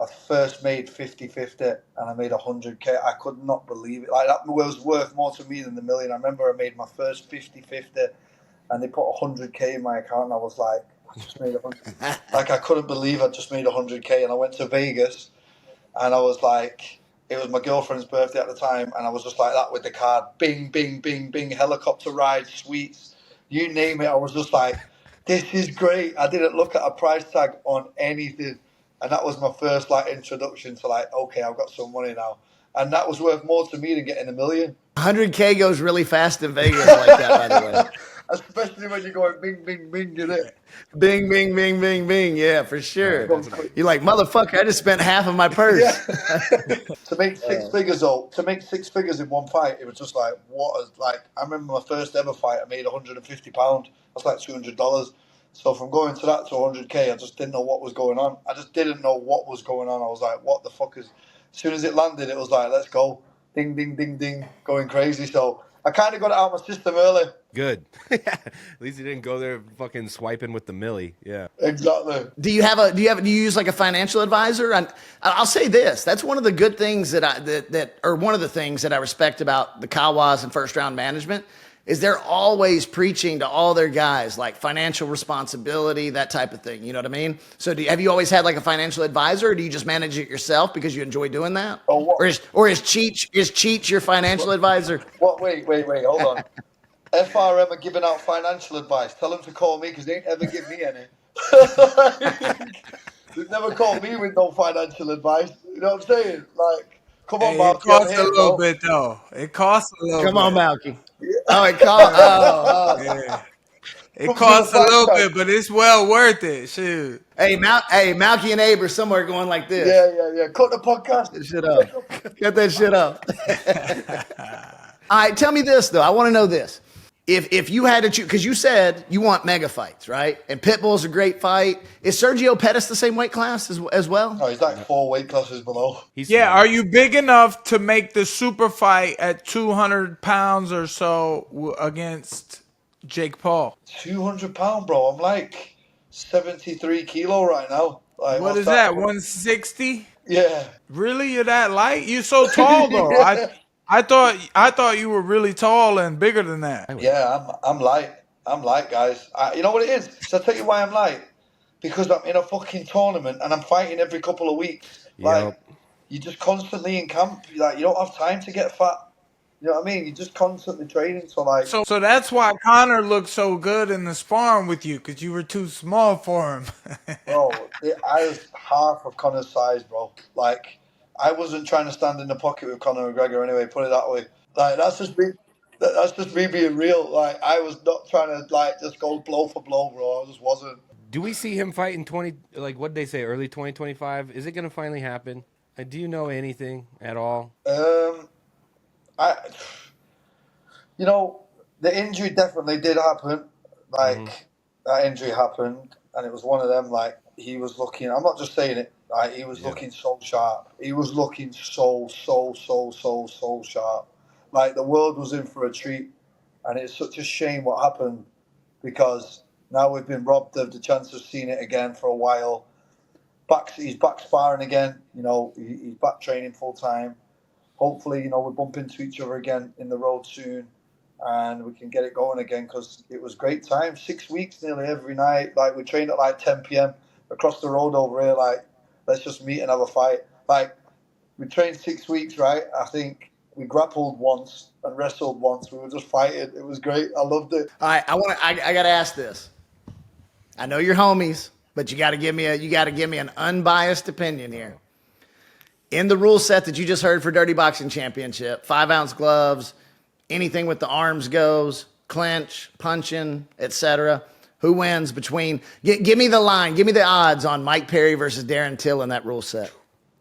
50-50 and I made 100K. I could not believe it. Like, that was worth more to me than the million. I remember I made my first 50-50 and they put 100K in my account and I was like, I just made 100. Like, I couldn't believe I just made 100K. And I went to Vegas and I was like, it was my girlfriend's birthday at the time, and I was just like that with the card. Bing, bing, bing, bing, helicopter ride, sweets, you name it. I was just like, this is great. I didn't look at a price tag on anything. And that was my first like introduction to like, okay, I've got some money now. And that was worth more to me than getting $1 million. 100K goes really fast in Vegas like that, by the way. Especially when you're going bing, bing, bing, you know? Bing, bing, bing, bing, bing. Yeah, for sure. You're like, motherfucker, I just spent half of my purse. Yeah. To make six figures, though, to make 6 figures in one fight, it was just like, I remember my first ever fight, I made £150. That's like $200. So from going to that to 100K, I just didn't know what was going on. I just didn't know what was going on. I was like, what the fuck is... As soon as it landed, it was like, let's go. Ding, ding, ding, ding, going crazy. So I kind of got it out of my system early. Good. At least you didn't go there fucking swiping with the milli. Yeah. Exactly. Do you use like a financial advisor? And I'll say this: that's one of the good things that one of the things that I respect about the Kawas and First Round Management is they're always preaching to all their guys like financial responsibility, that type of thing. You know what I mean? So have you always had like a financial advisor, or do you just manage it yourself because you enjoy doing that? Or is Cheech your financial advisor? What? Wait, hold on. FRM are giving out financial advice. Tell them to call me because they ain't ever give me any. They've never called me with no financial advice. You know what I'm saying? Like, come on, Malky. It costs a little bit, though. It costs a little bit. Come on, Malky. Oh, it costs. Yeah. It costs a little bit, but it's well worth it. Shoot. Hey, Malky and Abe are somewhere going like this. Yeah. Cut the podcast. Cut that shit up. All right, tell me this though. I want to know this. If you had to choose, because you said you want mega fights, right? And Pitbull's a great fight. Is Sergio Pettis the same weight class as well? No, he's like 4 weight classes below. Are you big enough to make the super fight at 200 pounds or so against Jake Paul? 200 pound, bro. I'm like 73 kilo right now. Like, what is that? 160? Yeah. Really? You're that light? You're so tall though. I thought you were really tall and bigger than that. Yeah, I'm light. I'm light, guys. You know what it is? So I'll tell you why I'm light. Because I'm in a fucking tournament and I'm fighting every couple of weeks. Like, you're just constantly in camp. Like, you don't have time to get fat. You know what I mean? You're just constantly training. So that's why Conor looked so good in the sparring with you, because you were too small for him. Bro, I was half of Conor's size, bro. Like, I wasn't trying to stand in the pocket with Conor McGregor anyway, put it that way. Like, that's just me being real. Like, I was not trying to, like, just go blow for blow, bro. I just wasn't. Do we see him fight in what'd they say, early 2025? Is it going to finally happen? Do you know anything at all? The injury definitely did happen. Like, that injury happened, and it was one of them, like, he was looking, I'm not just saying it, like, he was looking so sharp. He was looking so sharp. Like, the world was in for a treat, and it's such a shame what happened, because now we've been robbed of the chance of seeing it again for a while. He's back sparring again, he's back training full time. Hopefully, we'll bump into each other again in the road soon, and we can get it going again, because it was great time. 6 weeks nearly every night. Like, we trained at like 10 p.m. across the road over here. Like, let's just meet and have a fight. Like, we trained 6 weeks, right? I think we grappled once and wrestled once. We were just fighting. It was great. I loved it. All right, I got to ask this. I know you're homies. but you got to give me an unbiased opinion here. In the rule set that you just heard for Dirty Boxing Championship, 5-ounce gloves, anything with the arms goes, clinch, punching, etc. Who wins between? Give me the line. Give me the odds on Mike Perry versus Darren Till in that rule set.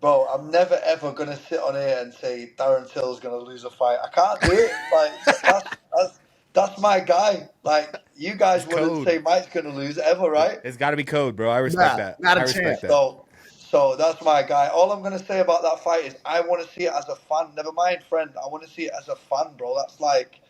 Bro, I'm never ever gonna sit on here and say Darren Till's gonna lose a fight. I can't do it. Like that's my guy. Like you guys wouldn't say Mike's gonna lose ever, right? It's got to be code, bro. I respect that. Not a I respect chance. that. So that's my guy. All I'm gonna say about that fight is I want to see it as a fan. Never mind, friend. I want to see it as a fan, bro. That's like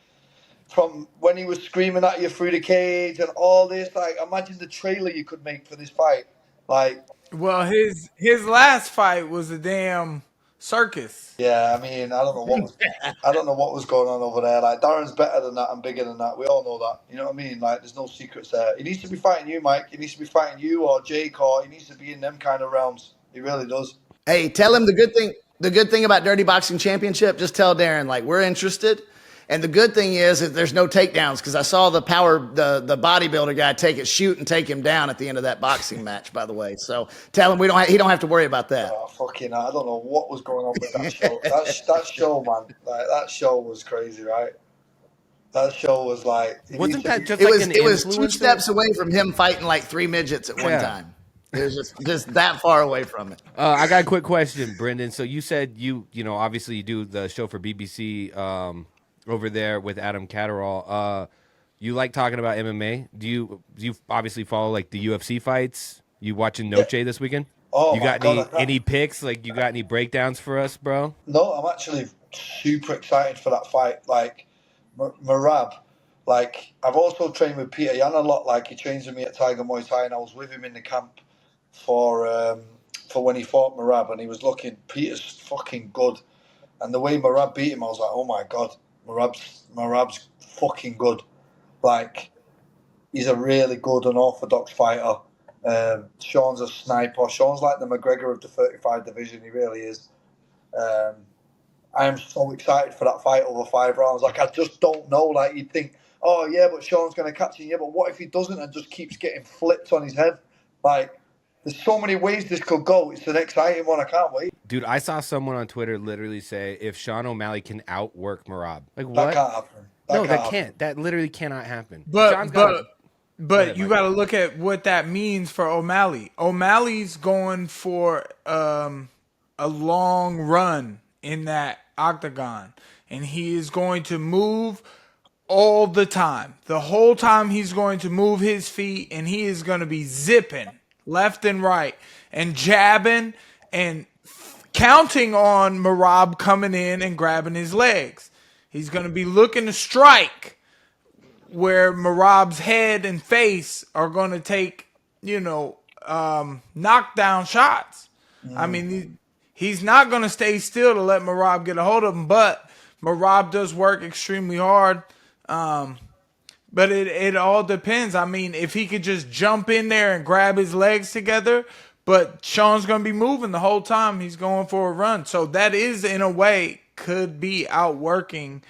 from when he was screaming at you through the cage and all this. Like imagine the trailer you could make for this fight. Like. Well, his last fight was a damn circus. Yeah, I mean, I don't know what was going on over there. Like Darren's better than that and bigger than that. We all know that. You know what I mean? Like there's no secrets there. He needs to be fighting you, Mike. He needs to be fighting you or Jake, or he needs to be in them kind of realms. He really does. Hey, tell him the good thing. The good thing about Dirty Boxing Championship, just tell Darren, like, we're interested. And the good thing is that there's no takedowns, because I saw the bodybuilder guy shoot and take him down at the end of that boxing match, by the way. So tell him he don't have to worry about that. Oh, fucking, I don't know what was going on with that show. that show, man. Like, that show was crazy, right? That show was like... Wasn't that just it was 2 steps away from him fighting like 3 midgets at one time. It was just that far away from it. I got a quick question, Brendan. So you said you obviously you do the show for BBC over there with Adam Catterall. You like talking about MMA? Do you obviously follow like the UFC fights? You watching Noche this weekend? Oh, you got any picks? Like you got any breakdowns for us, bro? No, I'm actually super excited for that fight. Like Merab, like I've also trained with Peter Yan a lot. Like he trains with me at Tiger Muay Thai, and I was with him in the camp for when he fought Merab, and he was looking. Peter's fucking good, and the way Merab beat him, I was like, oh my god, Merab's fucking good. Like he's a really good unorthodox fighter. Sean's a sniper. Sean's like the McGregor of the 35 division. He really is. I am so excited for that fight over 5 rounds. Like I just don't know. Like you'd think, oh yeah, but Sean's gonna catch him. Yeah, but what if he doesn't and just keeps getting flipped on his head? Like there's so many ways this could go. It's an exciting one. I can't wait. Dude, I saw someone on Twitter literally say if Sean O'Malley can outwork Merab. Like what? That can't happen. That can't. That literally cannot happen. But you got to look at what that means for O'Malley. O'Malley's going for a long run in that octagon, and he is going to move all the time. The whole time he's going to move his feet, and he is going to be zipping left and right and jabbing and counting on Merab coming in and grabbing his legs. He's going to be looking to strike where Merab's head and face are going to take, knockdown shots. I mean, he's not going to stay still to let Merab get a hold of him, but Merab does work extremely hard. But it all depends. I mean, if he could just jump in there and grab his legs together, but Sean's going to be moving the whole time. He's going for a run. So that is, in a way, could be outworking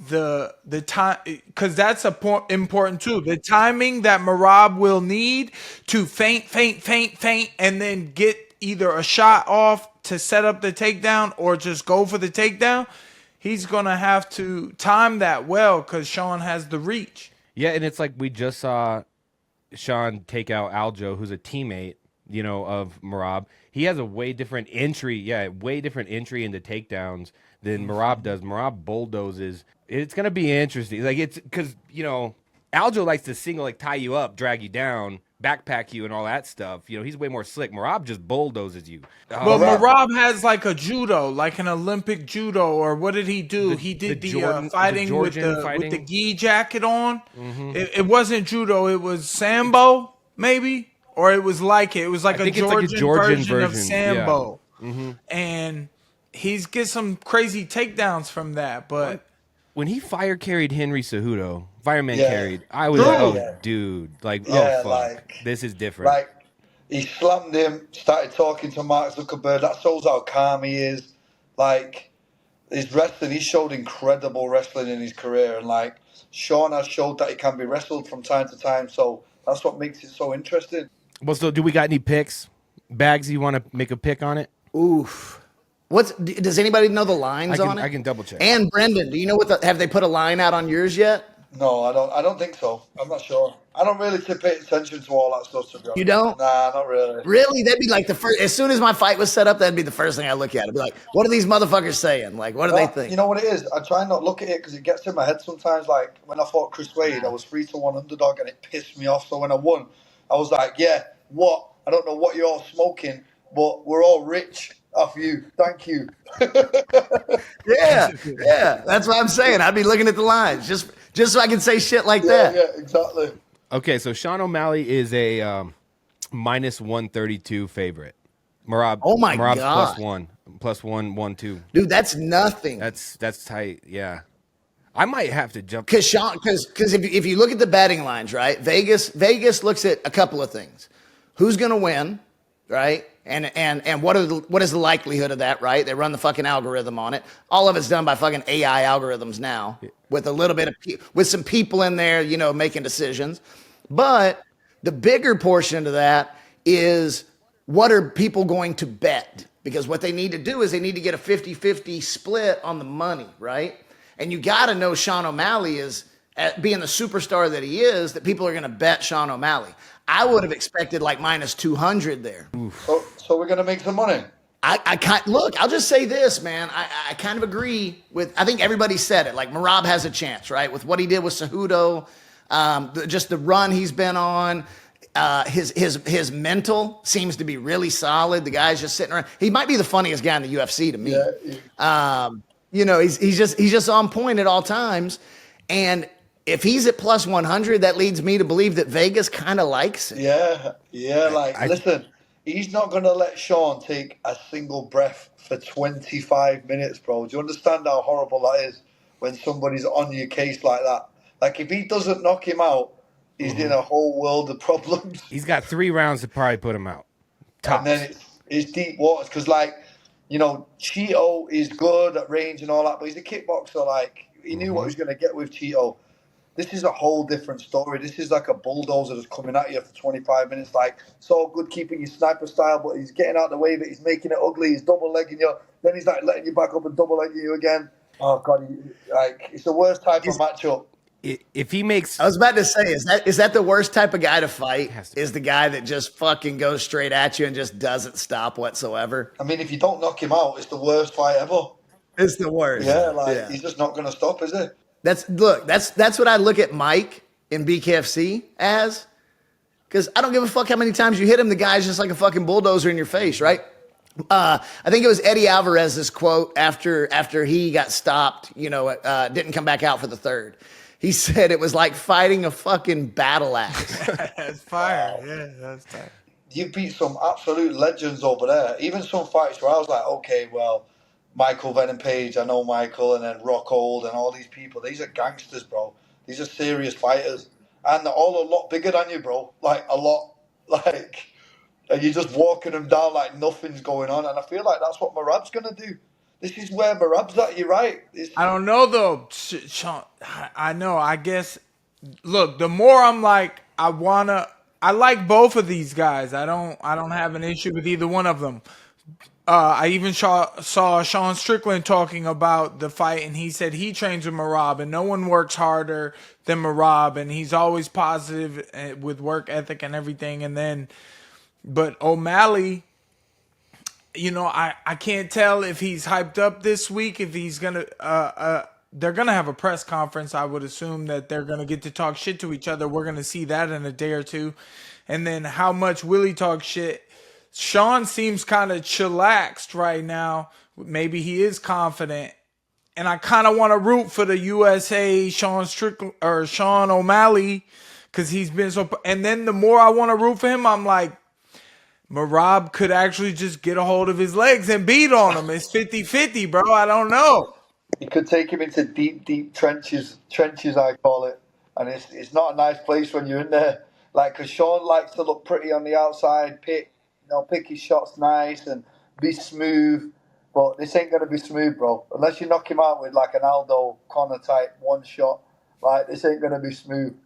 the time, because that's important too. The timing that Merab will need to feint, and then get either a shot off to set up the takedown or just go for the takedown. He's going to have to time that well because Sean has the reach. Yeah, and it's like we just saw Sean take out Aljo, who's a teammate, of Merab. He has a way different entry into takedowns than Merab does. Merab bulldozes. It's going to be interesting. Like, it's because, Aljo likes to tie you up, drag you down, backpack you and all that stuff. He's way more slick. Merab just bulldozes you. Well, Merab has like a judo, like an Olympic judo, or what did he do? He did the fighting with the gi jacket on. Mm-hmm. It wasn't judo. It was sambo, maybe, or it was like it. It was like a Georgian version of sambo. Yeah. Mm-hmm. And he's get some crazy takedowns from that, but. When he fire carried Henry Cejudo, carried, I was dude, fuck, this is different. Like, he slammed him, started talking to Mark Zuckerberg. That shows how calm he is. Like, his wrestling, he showed incredible wrestling in his career. And, like, Sean has showed that he can be wrestled from time to time. So that's what makes it so interesting. Well, so do we got any picks? Bags, you want to make a pick on it? Oof. Does anybody know the lines on it? I can double check. And Brendan, do you know have they put a line out on yours yet? No, I don't think so. I'm not sure. I don't really pay attention to all that stuff, to be honest. You don't? Nah, not really. Really? That'd be like the first. As soon as my fight was set up, that'd be the first thing I look at. I'd be like, "What are these motherfuckers saying? Like, what do they think?" You know what it is? I try not to look at it because it gets in my head sometimes. Like when I fought Chris Wade, I was 3-1 underdog, and it pissed me off. So when I won, I was like, "Yeah, what? I don't know what you're all smoking, but we're all rich off you. Thank you." Yeah. That's what I'm saying. I'd be looking at the lines just so I can say shit like that. Yeah, exactly. Okay, so Sean O'Malley is a minus 132 favorite. Marab's God. plus 112. Dude, that's nothing. That's tight. Yeah, I might have to jump because if you look at the betting lines, right? Vegas looks at a couple of things: who's going to win, right? And what is the likelihood of that, right? They run the fucking algorithm on it. All of it's done by fucking AI algorithms now, with a little bit of with some people in there, making decisions. But the bigger portion of that is what are people going to bet? Because what they need to do is they need to get a 50-50 split on the money, right? And you got to know Sean O'Malley is, being the superstar that he is, that people are going to bet Sean O'Malley. I would have expected like minus 200 there. So we're going to make some money. Look, I'll just say this, man. I kind of agree with, I think everybody said it. Like Merab has a chance, right? With what he did with Cejudo, just the run he's been on. His mental seems to be really solid. The guy's just sitting around. He might be the funniest guy in the UFC to me. Yeah. He's just on point at all times. And if he's at plus 100, that leads me to believe that Vegas kind of likes it. Yeah. Listen, he's not going to let Sean take a single breath for 25 minutes, bro. Do you understand how horrible that is when somebody's on your case like that? Like, if he doesn't knock him out, he's in a whole world of problems. He's got 3 rounds to probably put him out. Tops. And then it's deep waters because, Cheeto is good at range and all that, but he's a kickboxer. Like, he knew what he was going to get with Cheeto. This is a whole different story. This is like a bulldozer that's coming at you for 25 minutes. Like, so good keeping your sniper style, but he's getting out of the way, but he's making it ugly. He's double-legging you. Then he's, letting you back up and double-legging you again. Oh, God. It's the worst type of matchup. If he makes... I was about to say, is that the worst type of guy to fight? Is the guy that just fucking goes straight at you and just doesn't stop whatsoever? I mean, if you don't knock him out, it's the worst fight ever. It's the worst. Yeah, he's just not going to stop, is he? That's what I look at Mike in BKFC as, because I don't give a fuck how many times you hit him. The guy's just like a fucking bulldozer in your face, right? I think it was Eddie Alvarez's quote after he got stopped, didn't come back out for the third. He said it was like fighting a fucking battle axe. That's fire. Yeah, that's fire. You beat some absolute legends over there. Even some fights where I was like, okay, well, Michael Venom Page, I know Michael, and then Rockhold and all these people. These are gangsters, bro. These are serious fighters. And they're all a lot bigger than you, bro. Like, a lot. Like, and you're just walking them down like nothing's going on. And I feel like that's what Merab's going to do. This is where Merab's at. You're right. I don't know, though, Sean. I know. I guess, look, the more I'm like, I like both of these guys. I don't have an issue with either one of them. I even saw Sean Strickland talking about the fight, and he said he trains with Merab, and no one works harder than Merab, and he's always positive with work ethic and everything. But O'Malley, I can't tell if he's hyped up this week, if he's gonna. They're gonna have a press conference. I would assume that they're gonna get to talk shit to each other. We're gonna see that in a day or two, and then how much will he talk shit? Sean seems kind of chillaxed right now. Maybe he is confident. And I kind of want to root for the USA Sean O'Malley because he's been so... And then the more I want to root for him, I'm like, Merab could actually just get a hold of his legs and beat on him. It's 50-50, bro. I don't know. You could take him into deep, deep trenches, I call it. And it's not a nice place when you're in there. Like, because Sean likes to look pretty on the outside, pick his shots nice and be smooth. But this ain't going to be smooth, bro. Unless you knock him out with like an Aldo Conor type one shot. Like, this ain't going to be smooth.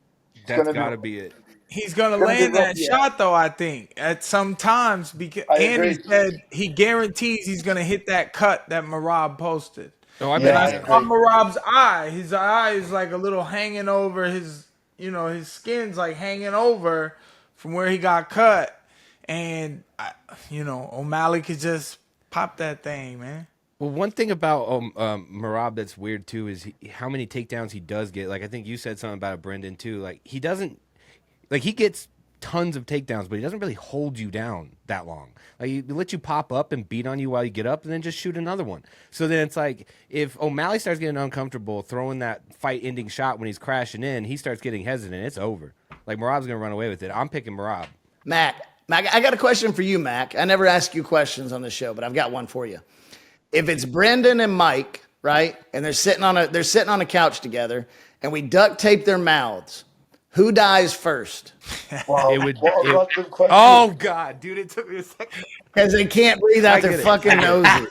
That's got to be it. he's gonna Gonna be land rough, that yeah. shot though. I think at some times because I and he agree. said he guarantees he's gonna hit that cut that Marab posted. Oh, I Yeah, bet I he I does. saw agree. Marab's eye. His eye is like a little hanging over his, his skin's like hanging over from where he got cut, and O'Malley could just pop that thing, man. Well, one thing about Marab that's weird too is how many takedowns he does get. Like I think you said something about it, Brendan, too. Like he doesn't, like he gets tons of takedowns, but he doesn't really hold you down that long. Like he lets you pop up and beat on you while you get up, and then just shoot another one. So then it's like if O'Malley starts getting uncomfortable throwing that fight-ending shot when he's crashing in, he starts getting hesitant. It's over. Like Marab's gonna run away with it. I'm picking Marab. Mac, I got a question for you, Mac. I never ask you questions on the show, but I've got one for you. If it's Brendan and Mike, right, and they're sitting on a couch together, and we duct tape their mouths, who dies first? Wow, It would- what a it- random question. Oh God, dude, it took me a second. Because they can't breathe out their get it. fucking noses.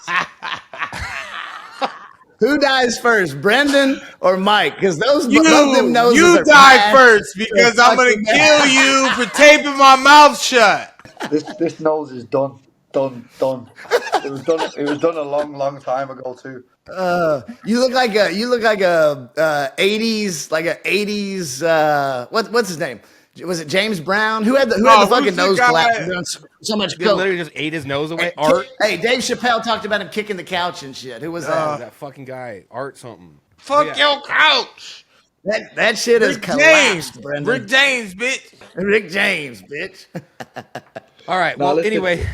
Who dies first, Brendan or Mike? Because both of them noses You are die smashed. first because They're I'm gonna fucking kill you for taping my mouth shut. This nose is done. It was done a long time ago too. You look like a 80s what's his name? Was it James Brown? Who had the who's fucking the nose guy? collapse and doing so much They coke? literally just ate his nose away. Art. Hey, Dave Chappelle talked about him kicking the couch and shit. Who was that? That fucking guy, Art something. Fuck your couch. That shit has Rick collapsed, James. Brendan. Rick James, bitch. Rick James, bitch. All right. Now, Well, listen, anyway,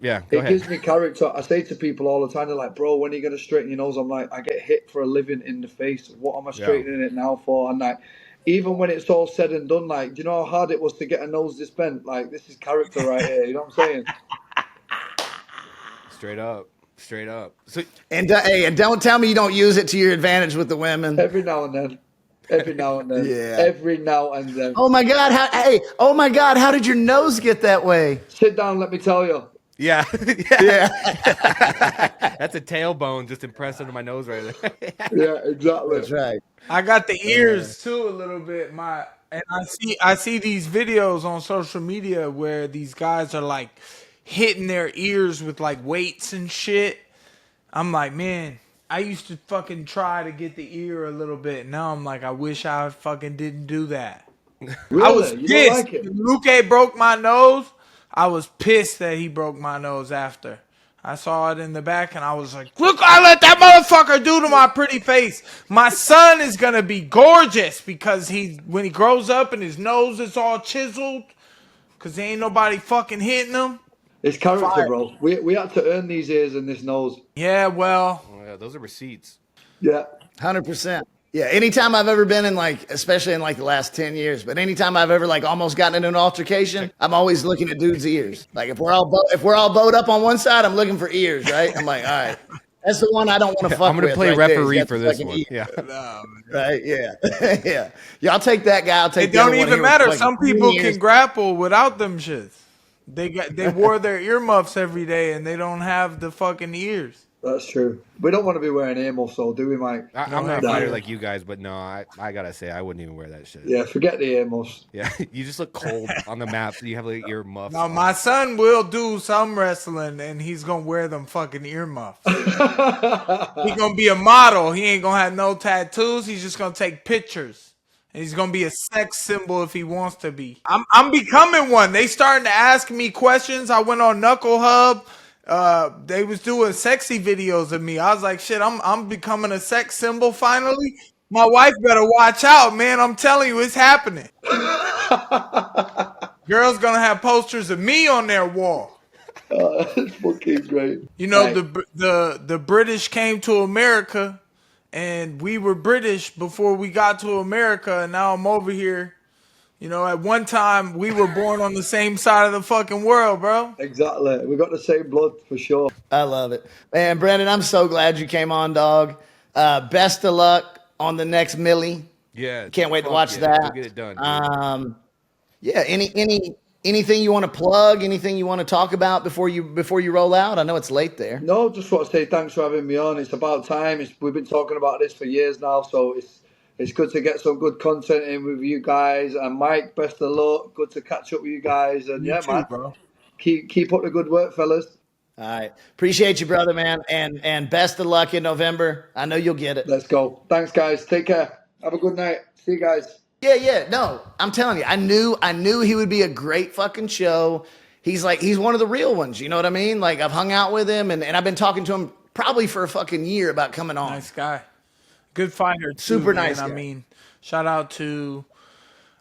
yeah. Go It ahead. gives me character. I say to people all the time, they're like, bro, when are you going to straighten your nose? I'm like, I get hit for a living in the face. What am I straightening it now for? And like, even when it's all said and done, like, do you know how hard it was to get a nose this bent? Like, this is character right here. You know what I'm saying? Straight up. So And don't tell me you don't use it to your advantage with the women. Every now and then. Yeah. Every now and then. Oh my God! How did your nose get that way? Sit down, let me tell you. yeah, Yeah. that's a tailbone just impressed under my nose right there. Yeah, exactly. That's right. I got the ears too a little bit. And I see these videos on social media where these guys are like hitting their ears with like weights and shit. I'm like, man, I used to fucking try to get the ear a little bit. Now I'm like, I wish I fucking didn't do that. Really? I was You don't pissed. like it? Luque broke my nose. I was pissed that he broke my nose after. I saw it in the back and I was like, look, I let that motherfucker do to my pretty face. My son is going to be gorgeous because when he grows up and his nose is all chiseled because ain't nobody fucking hitting him. It's character, bro. We had to earn these ears and this nose. Yeah, well, Oh, yeah, those are receipts. Yeah. 100%. Yeah. Anytime I've ever been in especially in the last 10 years, but anytime I've ever almost gotten into an altercation, I'm always looking at dudes' ears. Like if we're all bowed up on one side, I'm looking for ears, right? I'm like, all right, that's the one I don't want to fuck I'm gonna with. play right there. He's referee got for the this fucking one. ear, Yeah. right? Yeah. Yeah. I'll take that guy. I'll take it the other don't one even here with matter. fucking Some people ears. can grapple without them shits. They wore their earmuffs every day and they don't have the fucking ears. That's true. We don't want to be wearing earmuffs, though, do we, Mike? I'm not a No. fighter like you guys, but no, I gotta say I wouldn't even wear that shit. Yeah, forget the earmuffs. Yeah, you just look cold on the map. You have like ear muffs. Now on. my son will do some wrestling and he's gonna wear them fucking earmuffs. He's gonna be a model. He ain't gonna have no tattoos. He's just gonna take pictures. And he's gonna be a sex symbol if he wants to be. I'm becoming one. They starting to ask me questions. I went on Knuckle Hub. They was doing sexy videos of me. I was like, shit, I'm becoming a sex symbol finally. My wife better watch out, man. I'm telling you, it's happening. Girls gonna have posters of me on their wall. That's fucking great. You know, Right. the British came to America, and we were British before we got to America, and now I'm over here. You know, at one time we were born on the same side of the fucking world, bro. Exactly. We got the same blood for sure. I love it. Man, Brendan, I'm so glad you came on, dog. Best of luck on the next Millie. Yeah, Can't wait to fuck watch yeah. that. We'll get it done. Dude. Yeah, anything you want to plug, anything you want to talk about before you roll out? I know it's late there. No, just want to say thanks for having me on. It's about time. We've been talking about this for years now, so It's good to get some good content in with you guys. And Mike, best of luck. Good to catch up with you guys. And You yeah, too, man, bro. keep up the good work, fellas. All right. Appreciate you, brother, man. And best of luck in November. I know you'll get it. Let's go. Thanks, guys. Take care. Have a good night. See you guys. Yeah. No, I'm telling you, I knew he would be a great fucking show. He's one of the real ones. You know what I mean? Like, I've hung out with him and I've been talking to him probably for a fucking year about coming on. Nice guy. Good fighter, too, Super man. nice guy. I mean, shout out to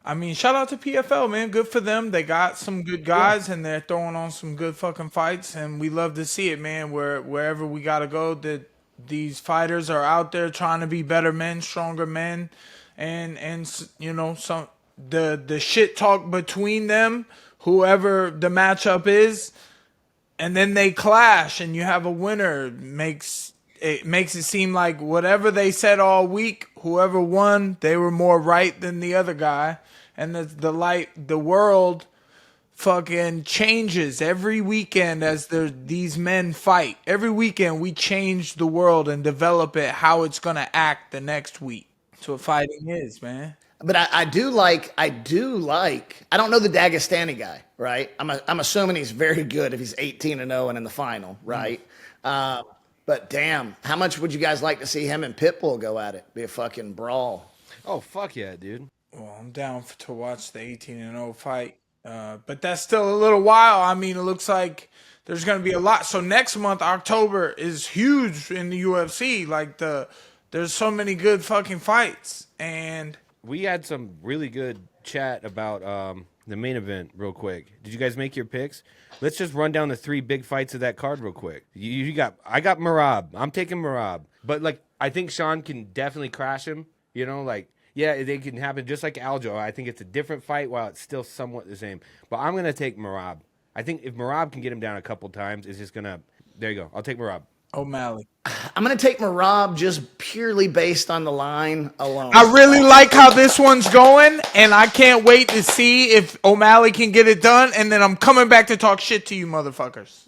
PFL, man. Good for them. They got some good guys, and they're throwing on some good fucking fights, and we love to see it, man. Wherever we gotta go, that these fighters are out there trying to be better men, stronger men, and you know, some the shit talk between them, whoever the matchup is, and then they clash, and you have a winner. It makes it seem like whatever they said all week, whoever won, they were more right than the other guy. And the world fucking changes every weekend as these men fight. Every weekend we change the world and develop it how it's gonna act the next week. That's what fighting is, man. But I do like. I don't know the Dagestani guy, right? I'm assuming he's very good if he's 18-0 and in the final, right? But damn, how much would you guys like to see him and Pitbull go at it? Be a fucking brawl. Oh, fuck yeah, dude. Well, I'm down to watch the 18-0 fight. But that's still a little while. I mean, it looks like there's going to be a lot. So next month, October, is huge in the UFC. Like, there's so many good fucking fights. And We had some really good chat about the main event real quick. Did you guys make your picks? Let's just run down the 3 big fights of that card real quick. I got Merab. I'm taking Merab. But, like, I think Sean can definitely crash him. You know, like, yeah, they can happen just like Aljo. I think it's a different fight while it's still somewhat the same. But I'm going to take Merab. I think if Merab can get him down a couple times, it's just going to – there you go. I'll take Merab. O'Malley. I'm going to take Merab just purely based on the line alone. I really like how this one's going, and I can't wait to see if O'Malley can get it done, and then I'm coming back to talk shit to you motherfuckers.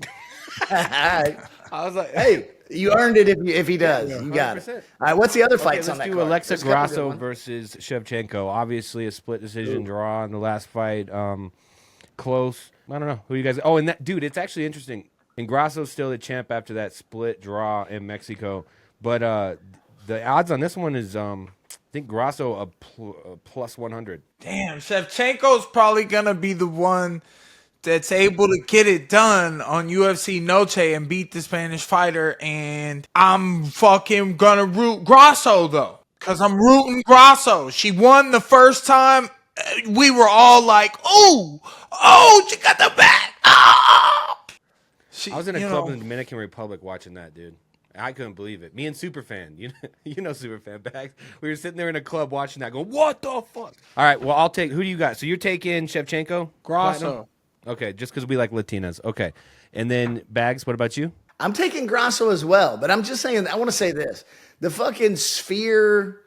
I was like, hey, you earned it if he does. You got it. 100%. All right, what's the other fights on Let's that do card? Alexa There's a couple good Grasso ones. versus Shevchenko. Obviously, a split decision draw in the last fight. Close. I don't know who you guys. Oh, and that dude, it's actually interesting. And Grasso's still the champ after that split draw in Mexico. But the odds on this one is, I think Grasso a plus 100. Damn, Shevchenko's probably going to be the one that's able to get it done on UFC Noche and beat the Spanish fighter. And I'm fucking going to root Grasso, though. Because I'm rooting Grasso. She won the first time. We were all like, oh, she got the back. Oh! I was in a club in the Dominican Republic watching that, dude. I couldn't believe it. Me and Superfan, you know Superfan Bags. We were sitting there in a club watching that, going, "What the fuck?" All right, well, I'll take. Who do you got? So you're taking Shevchenko, Grasso. Okay, just because we like Latinas. Okay, and then Bags. What about you? I'm taking Grasso as well, but I'm just saying. I want to say this: the fucking Sphere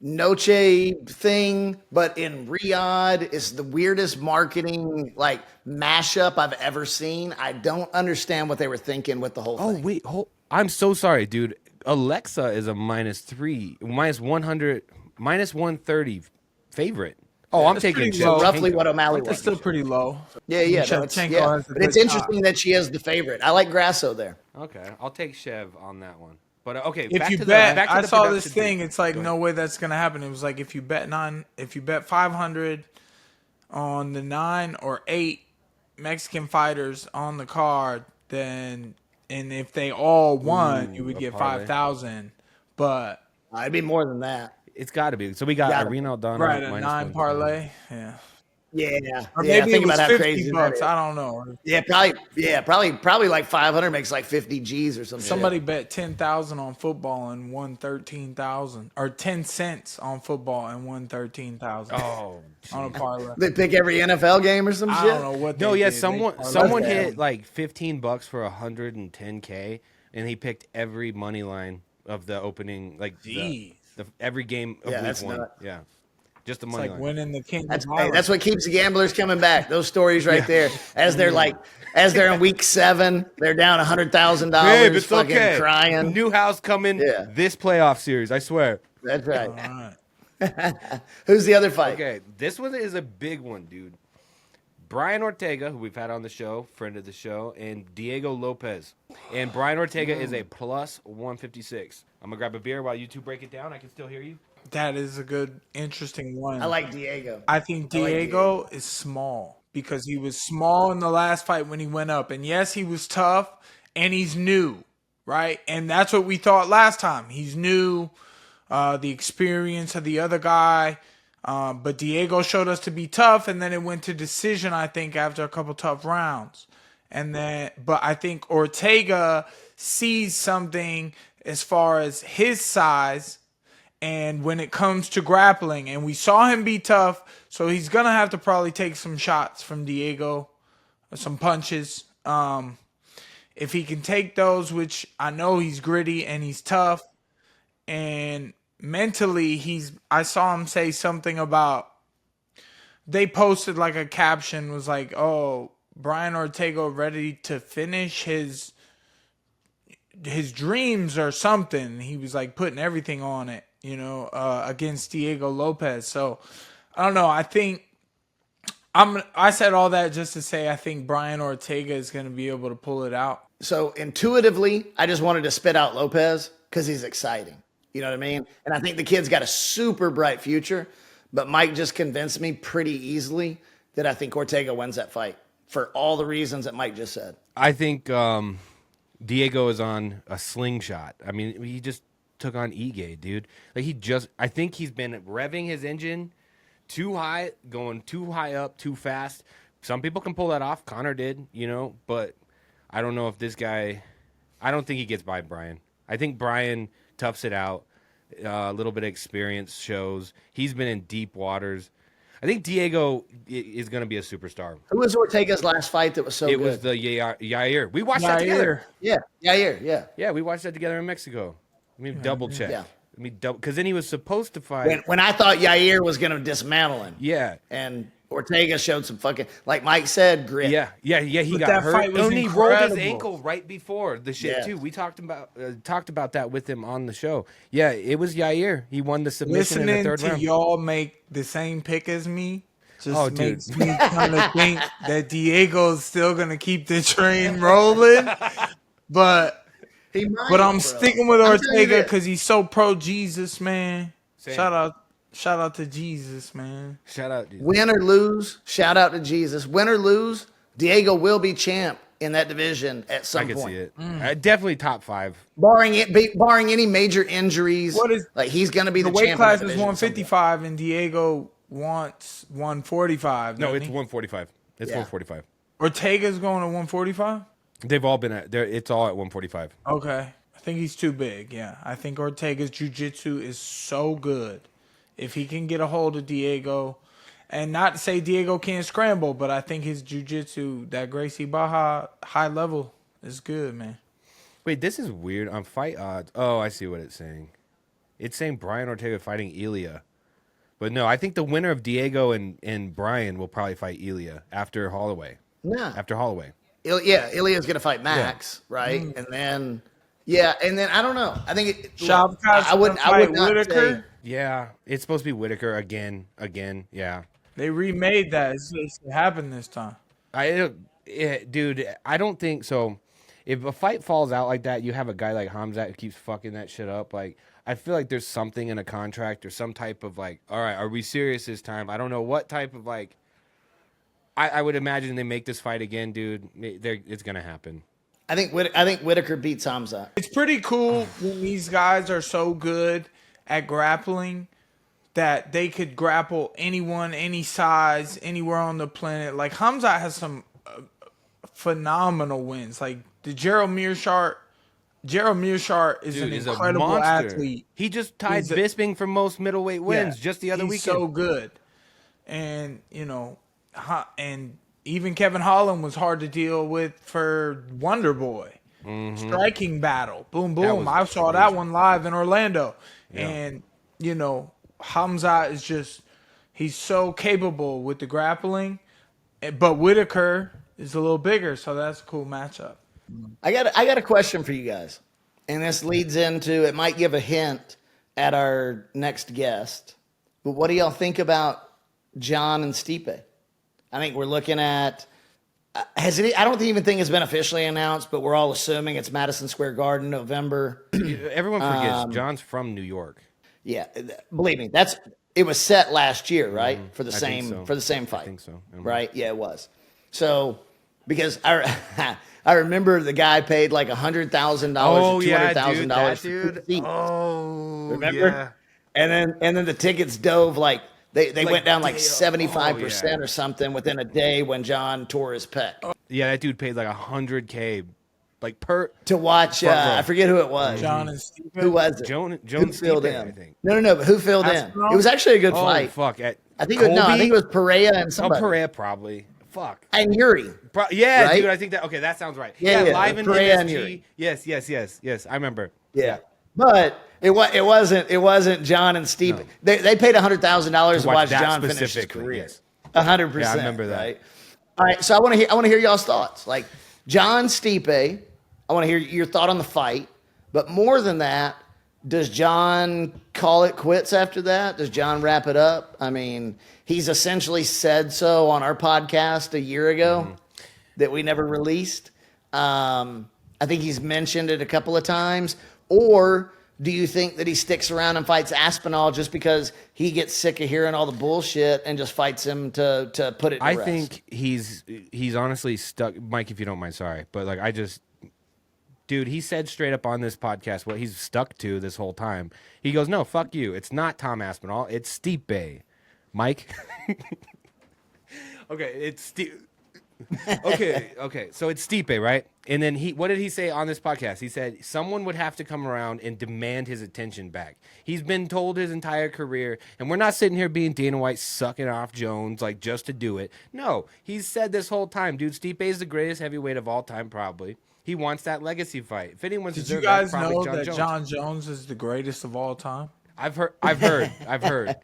Noche thing, but in Riyadh, is the weirdest marketing like mashup I've ever seen. I don't understand what they were thinking with the whole thing. Oh wait, I'm so sorry, dude. Alexa is a -3, -100, -130 favorite. Oh, I'm taking pretty low. Shevchenko. Roughly what O'Malley That's was. still pretty low. Yeah. No, Shevchenko has a but it's good interesting that she is the favorite. I like Grasso there. Okay, I'll take Chev on that one. But okay, If back you to bet, back to I the saw this production thing. thing. It's like Go no way that's gonna happen. It was like if you bet 500 on the 9 or 8 Mexican fighters on the card, then and if they all won, you would a get parlay. 5,000. But It'd be more than that. It's got to be. So we got Gotta Irene Aldana right, a -120. 9 parlay, yeah. Yeah. Or yeah, maybe think it was about how 50 crazy bucks. that is. I don't know. Yeah, probably like 500 makes like 50 G's or something. Somebody bet 10,000 on football and won 13,000, or 10 cents on football and won 13,000 Oh, on a parlay. They pick every NFL game or some I shit. don't know what. no, they yeah, did. someone They someone parlayed Okay. hit like $15 for 110K, and he picked every money line of the opening, like Jeez. the every game of Yeah, week that's 1. nuts. Yeah, just the It's money like line. winning the King. That's of Ireland. that's what keeps the gamblers coming back. Those stories right there. As they're in week 7, they're down $100,000, fucking crying. New house coming Yeah. this playoff series. I swear. That's right. All right. Who's the other fight? Okay, this one is a big one, dude. Brian Ortega, who we've had on the show, friend of the show, and Diego Lopez. And Brian Ortega is a plus 156. I'm going to grab a beer while you two break it down. I can still hear you. That is a good, interesting one. I like Diego. I think Diego is small because he was small in the last fight when he went up. And yes, he was tough and he's new, right? And that's what we thought last time. He's new, the experience of the other guy. But Diego showed us to be tough, and then it went to decision, I think, after a couple tough rounds. But I think Ortega sees something as far as his size, and when it comes to grappling, and we saw him be tough, so he's gonna have to probably take some shots from Diego, some punches. If he can take those, which I know he's gritty and he's tough, and mentally, I saw him say something about, they posted like a caption was like, oh, Brian Ortega ready to finish his dreams or something. He was like putting everything on it, against Diego Lopez. So I don't know. I said all that just to say I think Brian Ortega is going to be able to pull it out. So intuitively, I just wanted to spit out Lopez because he's exciting. You know what I mean? And I think the kid's got a super bright future, but Mike just convinced me pretty easily that I think Ortega wins that fight for all the reasons that Mike just said. I think Diego is on a slingshot. I mean, he just took on Ige, dude. I think he's been revving his engine too high, going too high up, too fast. Some people can pull that off. Conor did, but I don't know if this guy, I don't think he gets by Brian. I think Brian toughs it out. A little bit of experience shows. He's been in deep waters. I think Diego is going to be a superstar. Who was Ortega's last fight that was so good? It was the Yair. We watched that together. Yeah, Yair, yeah. Yeah, we watched that together in Mexico. Double check. Yeah. Because then he was supposed to fight. When I thought Yair was going to dismantle him. Yeah. And Ortega showed some fucking, like Mike said, grit. Yeah. He got that hurt. fight was And he rolled his incredible. ankle right before the shit Yeah. too. We talked about that with him on the show. Yeah, it was Yair. He won the submission in the Listening third to round. y'all make the same pick as me just Dude. makes me kind of think that Diego's still going to keep the train rolling. But He might, I'm bro. sticking with I'm telling you Ortega this. because he's so pro Jesus, man. Same. Shout out to Jesus, man. Shout out, dude. Win or lose, shout out to Jesus. Win or lose, Diego will be champ in that division at some I can point. see it. Definitely top 5. Barring any major injuries, he's going to be The the weight champ. class in that is division at some point. 155, and Diego wants 145. No, doesn't it's he? 145. It's Yeah. 145. Ortega's going to 145? They've all been at there. It's all at 145. Okay. I think he's too big, yeah. I think Ortega's jiu-jitsu is so good. If he can get a hold of Diego, and not to say Diego can't scramble, but I think his jiu-jitsu, that Gracie Baja high level, is good, man. Wait, this is weird. On fight odds. Oh, I see what it's saying. It's saying Brian Ortega fighting Ilya. But no, I think the winner of Diego and Brian will probably fight Ilya after Holloway. Yeah. After Holloway. Ilya's going to fight Max, right? And then I don't know. I think Shavkat's I would fight not Whitaker. say. Yeah, it's supposed to be Whitaker again. Yeah. They remade that. It happened this time. Dude, I don't think so. If a fight falls out like that, you have a guy like Hamzat who keeps fucking that shit up. Like, I feel like there's something in a contract or some type of like, all right, are we serious this time? I don't know what type of like. I would imagine they make this fight again, dude. It's gonna happen. I think Whitaker beats Hamzat. It's pretty cool when these guys are so good at grappling that they could grapple anyone, any size, anywhere on the planet. Like Hamzat has some phenomenal wins. Like the Gerald Mearshart is Dude, an is incredible a monster. athlete. He just tied He's a- Bisping for most middleweight wins just the other he's weekend. so good. And, and even Kevin Holland was hard to deal with for Wonder Boy. Striking battle. Boom, boom. was I saw crazy. that one live in Orlando. Yeah. And, Hamzat is just, he's so capable with the grappling. But Whitaker is a little bigger, so that's a cool matchup. I got a question for you guys, and this leads into, it might give a hint at our next guest. But what do y'all think about John and Stipe? I think we're looking at I don't even think it's been officially announced, but we're all assuming it's Madison Square Garden, November. Everyone forgets John's from New York. Yeah, believe me, it was set last year, right? For the I same think so. for the same fight. I think so. Right? Yeah, it was. So because I remember the guy paid like $100,000 or $200,000 dude. seats. Oh, Remember? yeah. And then the tickets dove like they went down like 75% yeah. or something within a day when John tore his pec. Yeah, that dude paid like $100K, like per To watch, I forget who it was. John and Steve. Who was it? Joan Who filled Stipe, in? I think. No, but who filled in? It was actually a good Oh fight. fuck! I think it was Perea and Oh, somebody. Perea probably. Fuck. And Yuri. Yeah, Right? dude. I think that. Okay, that sounds right. Yeah, live in Perea and Yuri. MSG. Yes. I remember. Yeah. But it wasn't John and Steve. No. They paid $100,000 to watch that John finish his specifically, career. yes. 100%. Yeah, I remember that. Right? All right, so I want to hear y'all's thoughts. Like John Stipe, I want to hear your thought on the fight. But more than that, does John call it quits after that? Does John wrap it up? I mean, he's essentially said so on our podcast a year ago that we never released. I think he's mentioned it a couple of times. Or do you think that he sticks around and fights Aspinall just because he gets sick of hearing all the bullshit and just fights him to put it to rest? I think he's honestly stuck. Mike, if you don't mind, sorry, but like dude, he said straight up on this podcast what he's stuck to this whole time. He goes, "No, fuck you. It's not Tom Aspinall. It's Stipe." Mike. Okay, it's Stipe. Okay. So it's Stipe, right? And then what did he say on this podcast? He said someone would have to come around and demand his attention back. He's been told his entire career, and we're not sitting here being Dana White sucking off Jones like just to do it. No, he's said this whole time, dude, Stipe is the greatest heavyweight of all time, probably. He wants that legacy fight. If anyone's Did you guys know that John Jones is the greatest of all time? I've heard.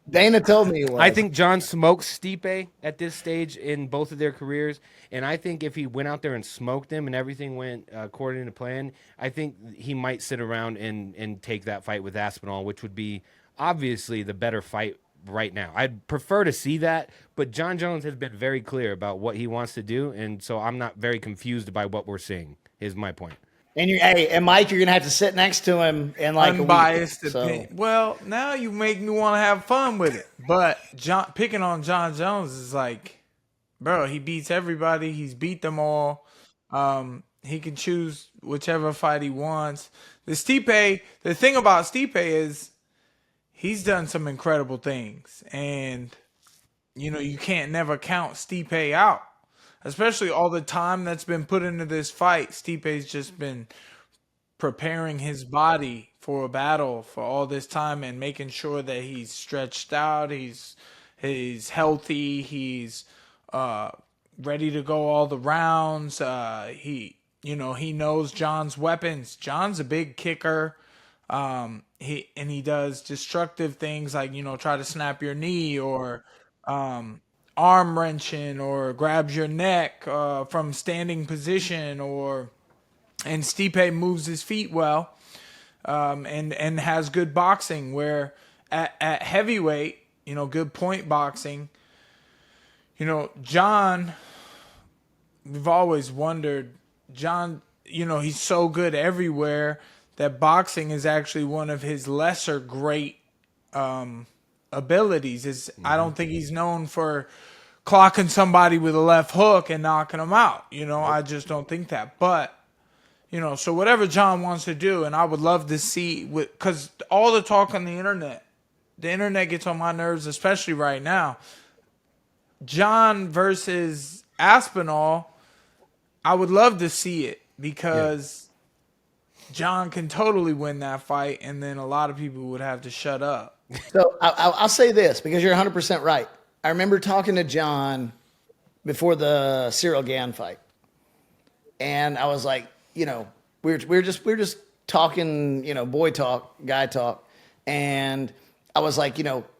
Dana told me he was. I think John smokes Stipe at this stage in both of their careers, and I think if he went out there and smoked him and everything went according to plan, I think he might sit around and take that fight with Aspinall, which would be obviously the better fight right now. I'd prefer to see that, but John Jones has been very clear about what he wants to do, and so I'm not very confused by what we're seeing, is my point. And Mike, you're gonna have to sit next to him in like unbiased a week. opinion. Well, now you make me want to have fun with it. But picking on John Jones is like, bro, he beats everybody. He's beat them all. He can choose whichever fight he wants. The thing about Stipe is he's done some incredible things, and you can't never count Stipe out. Especially all the time that's been put into this fight. Stipe's just been preparing his body for a battle for all this time and making sure that he's stretched out, he's healthy, he's ready to go all the rounds. He knows John's weapons. John's a big kicker. He does destructive things like, try to snap your knee or arm wrenching or grabs your neck from standing position, and Stipe moves his feet well, and has good boxing. Where at heavyweight, good point boxing. John, we've always wondered, John, he's so good everywhere that boxing is actually one of his lesser great abilities. I don't think he's known for clocking somebody with a left hook and knocking them out. I just don't think that. But, so whatever John wants to do, and I would love to see, because all the talk on the internet gets on my nerves, especially right now. John versus Aspinall, I would love to see it because John can totally win that fight, and then a lot of people would have to shut up. So I'll say this because you're 100% right. I remember talking to John before the Cyril Gann fight, and I was like, we're just talking, boy talk, guy talk, and I was like,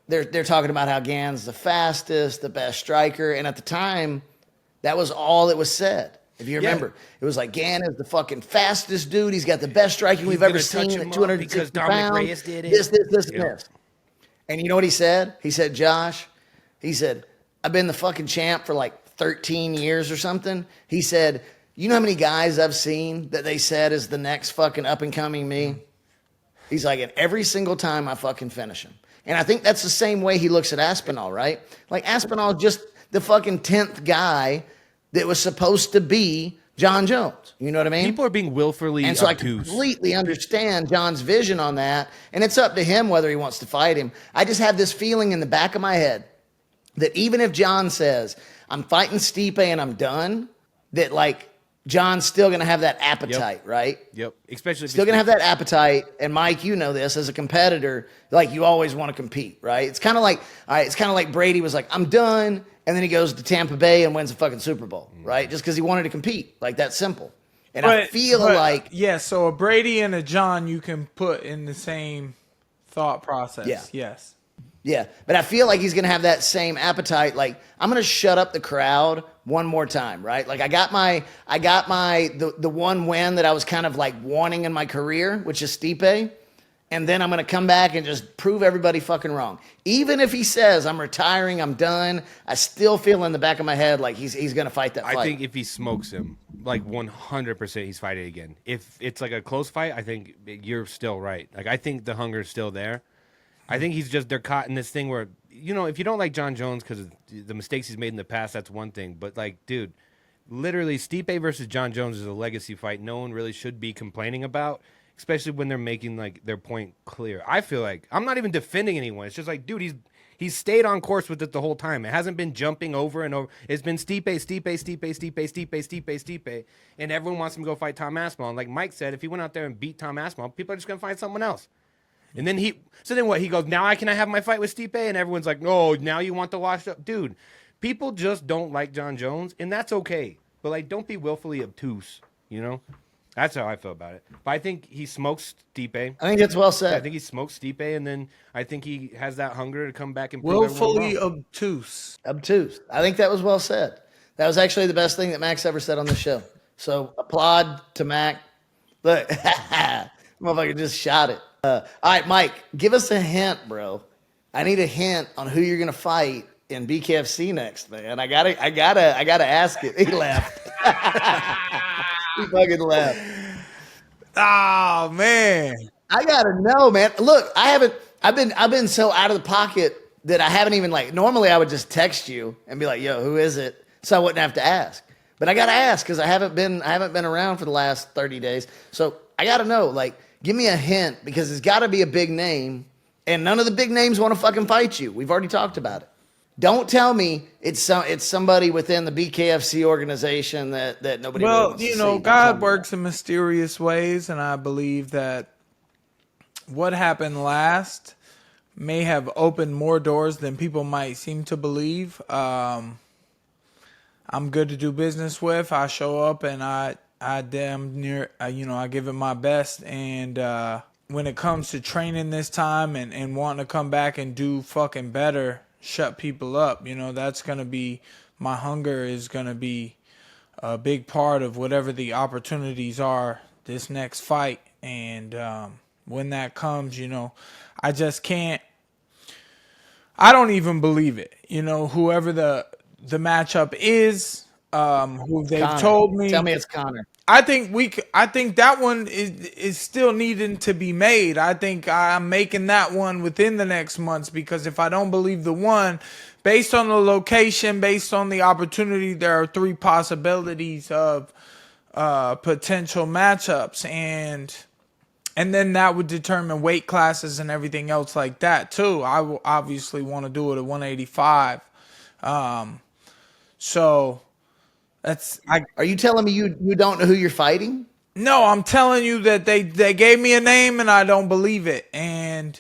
they're talking about how Gann's the fastest, the best striker, and at the time, that was all that was said. If you remember, it was like Gann is the fucking fastest dude. He's got the best striking we've ever seen at 260 pounds. Reyes did it. This. And you know what he said? He said, Josh, he said, I've been the fucking champ for like 13 years or something. He said, you know how many guys I've seen that they said is the next fucking up and coming me? He's like, and every single time I fucking finish him. And I think that's the same way he looks at Aspinall, right? Like Aspinall just the fucking 10th guy that was supposed to be John Jones. You know what I mean? People are being willfully and so obtuse. I completely understand John's vision on that. And it's up to him whether he wants to fight him. I just have this feeling in the back of my head that even if John says, I'm fighting Stipe and I'm done, that like John's still going to have that appetite, right? Yep. Especially if still going to have that appetite. And Mike, you know this as a competitor, like you always want to compete, right? It's kind of like, all right, it's kind of like Brady was like, I'm done. And then he goes to Tampa Bay and wins a fucking Super Bowl, right? Just because he wanted to compete. Like, that's simple. And I feel like... Yeah, so a Brady and a John you can put in the same thought process. Yeah. Yes. Yeah, but I feel like he's going to have that same appetite. Like, I'm going to shut up the crowd one more time, right? Like, I got the one win that I was kind of like wanting in my career, which is Stipe. And then I'm going to come back and just prove everybody fucking wrong. Even if he says, I'm retiring, I'm done, I still feel in the back of my head like he's going to fight that fight. I think if he smokes him, like 100% he's fighting again. If it's like a close fight, I think you're still right. Like, I think the hunger is still there. I think they're caught in this thing where, you know, if you don't like John Jones because of the mistakes he's made in the past, that's one thing. But, like, dude, literally Stipe versus John Jones is a legacy fight no one really should be complaining about. Especially when they're making like their point clear. I feel like I'm not even defending anyone. It's just like, dude, he's stayed on course with it the whole time. It hasn't been jumping over and over. It's been Stipe, and everyone wants him to go fight Tom Aspinall. And like Mike said, if he went out there and beat Tom Aspinall, people are just gonna find someone else. And then what? He goes, now can I have my fight with Stipe? And everyone's like, no, now you want the washed up, dude. People just don't like John Jones, and that's okay. But like, don't be willfully obtuse, you know. That's how I feel about it. But I think he smokes Stipe. I think that's well said. I think he smokes Stipe, and then I think he has that hunger to come back and prove willfully obtuse. Obtuse. I think that was well said. That was actually the best thing that Max ever said on the show. So applaud to Mac. Look, motherfucker just shot it. All right, Mike, give us a hint, bro. I need a hint on who you're gonna fight in BKFC next, man. I gotta ask it. He left. He fucking left. Oh man, I gotta know, man. Look, I've been so out of the pocket that I haven't even like. Normally, I would just text you and be like, "Yo, who is it?" So I wouldn't have to ask. But I gotta ask because I haven't been around for the last 30 days. So I gotta know. Like, give me a hint because it's got to be a big name, and none of the big names want to fucking fight you. We've already talked about it. Don't tell me it's somebody within the BKFC organization that nobody. Well, wants you to know, see. God works in mysterious ways, and I believe that what happened last may have opened more doors than people might seem to believe. I'm good to do business with. I show up and I damn near, I give it my best. And when it comes to training this time and wanting to come back and do fucking better, shut people up, that's going to be, my hunger is going to be a big part of whatever the opportunities are this next fight. And when that comes, I just can't, I don't even believe it. Whoever the matchup is, who they've Conor. Told me. Tell me it's Conor. I think that one is still needing to be made. I think I'm making that one within the next months because if I don't believe the one, based on the location, based on the opportunity, there are 3 possibilities of potential matchups, and then that would determine weight classes and everything else like that too. I will obviously want to do it at 185. So. Are you telling me you don't know who you're fighting? No, I'm telling you that they gave me a name and I don't believe it. And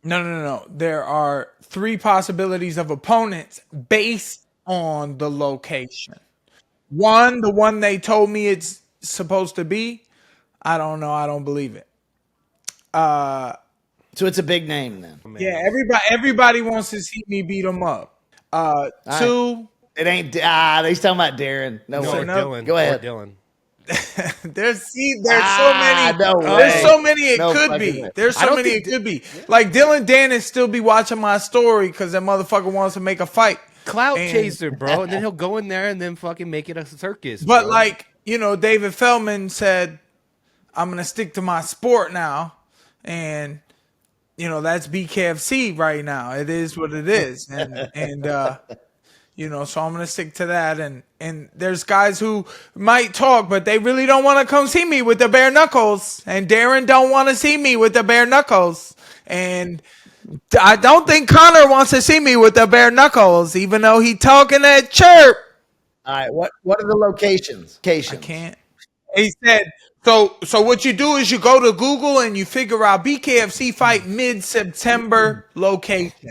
no. There are 3 possibilities of opponents based on the location. One, the one they told me it's supposed to be, I don't know. I don't believe it. So it's a big name then. Yeah, everybody wants to see me beat them up. 2. It ain't. He's talking about Darren. No, or way. Dylan. Go ahead. Or Dylan. There's so many. No There's way. so many it No could fucking be. way. There's I so don't many think it could be. Like Dylan Dennis still be watching my story because that motherfucker wants to make a fight. Clout And- chaser, bro. And then he'll go in there and then fucking make it a circus. But bro. like, David Feldman said, I'm gonna stick to my sport now, and that's BKFC right now. It is what it is, and so I'm gonna stick to that. And there's guys who might talk, but they really don't want to come see me with the bare knuckles. And Darren don't want to see me with the bare knuckles. And I don't think Conor wants to see me with the bare knuckles, even though he talking that chirp. All right, what are the locations? I can't. He said, so what you do is you go to Google and you figure out BKFC fight mid-September location.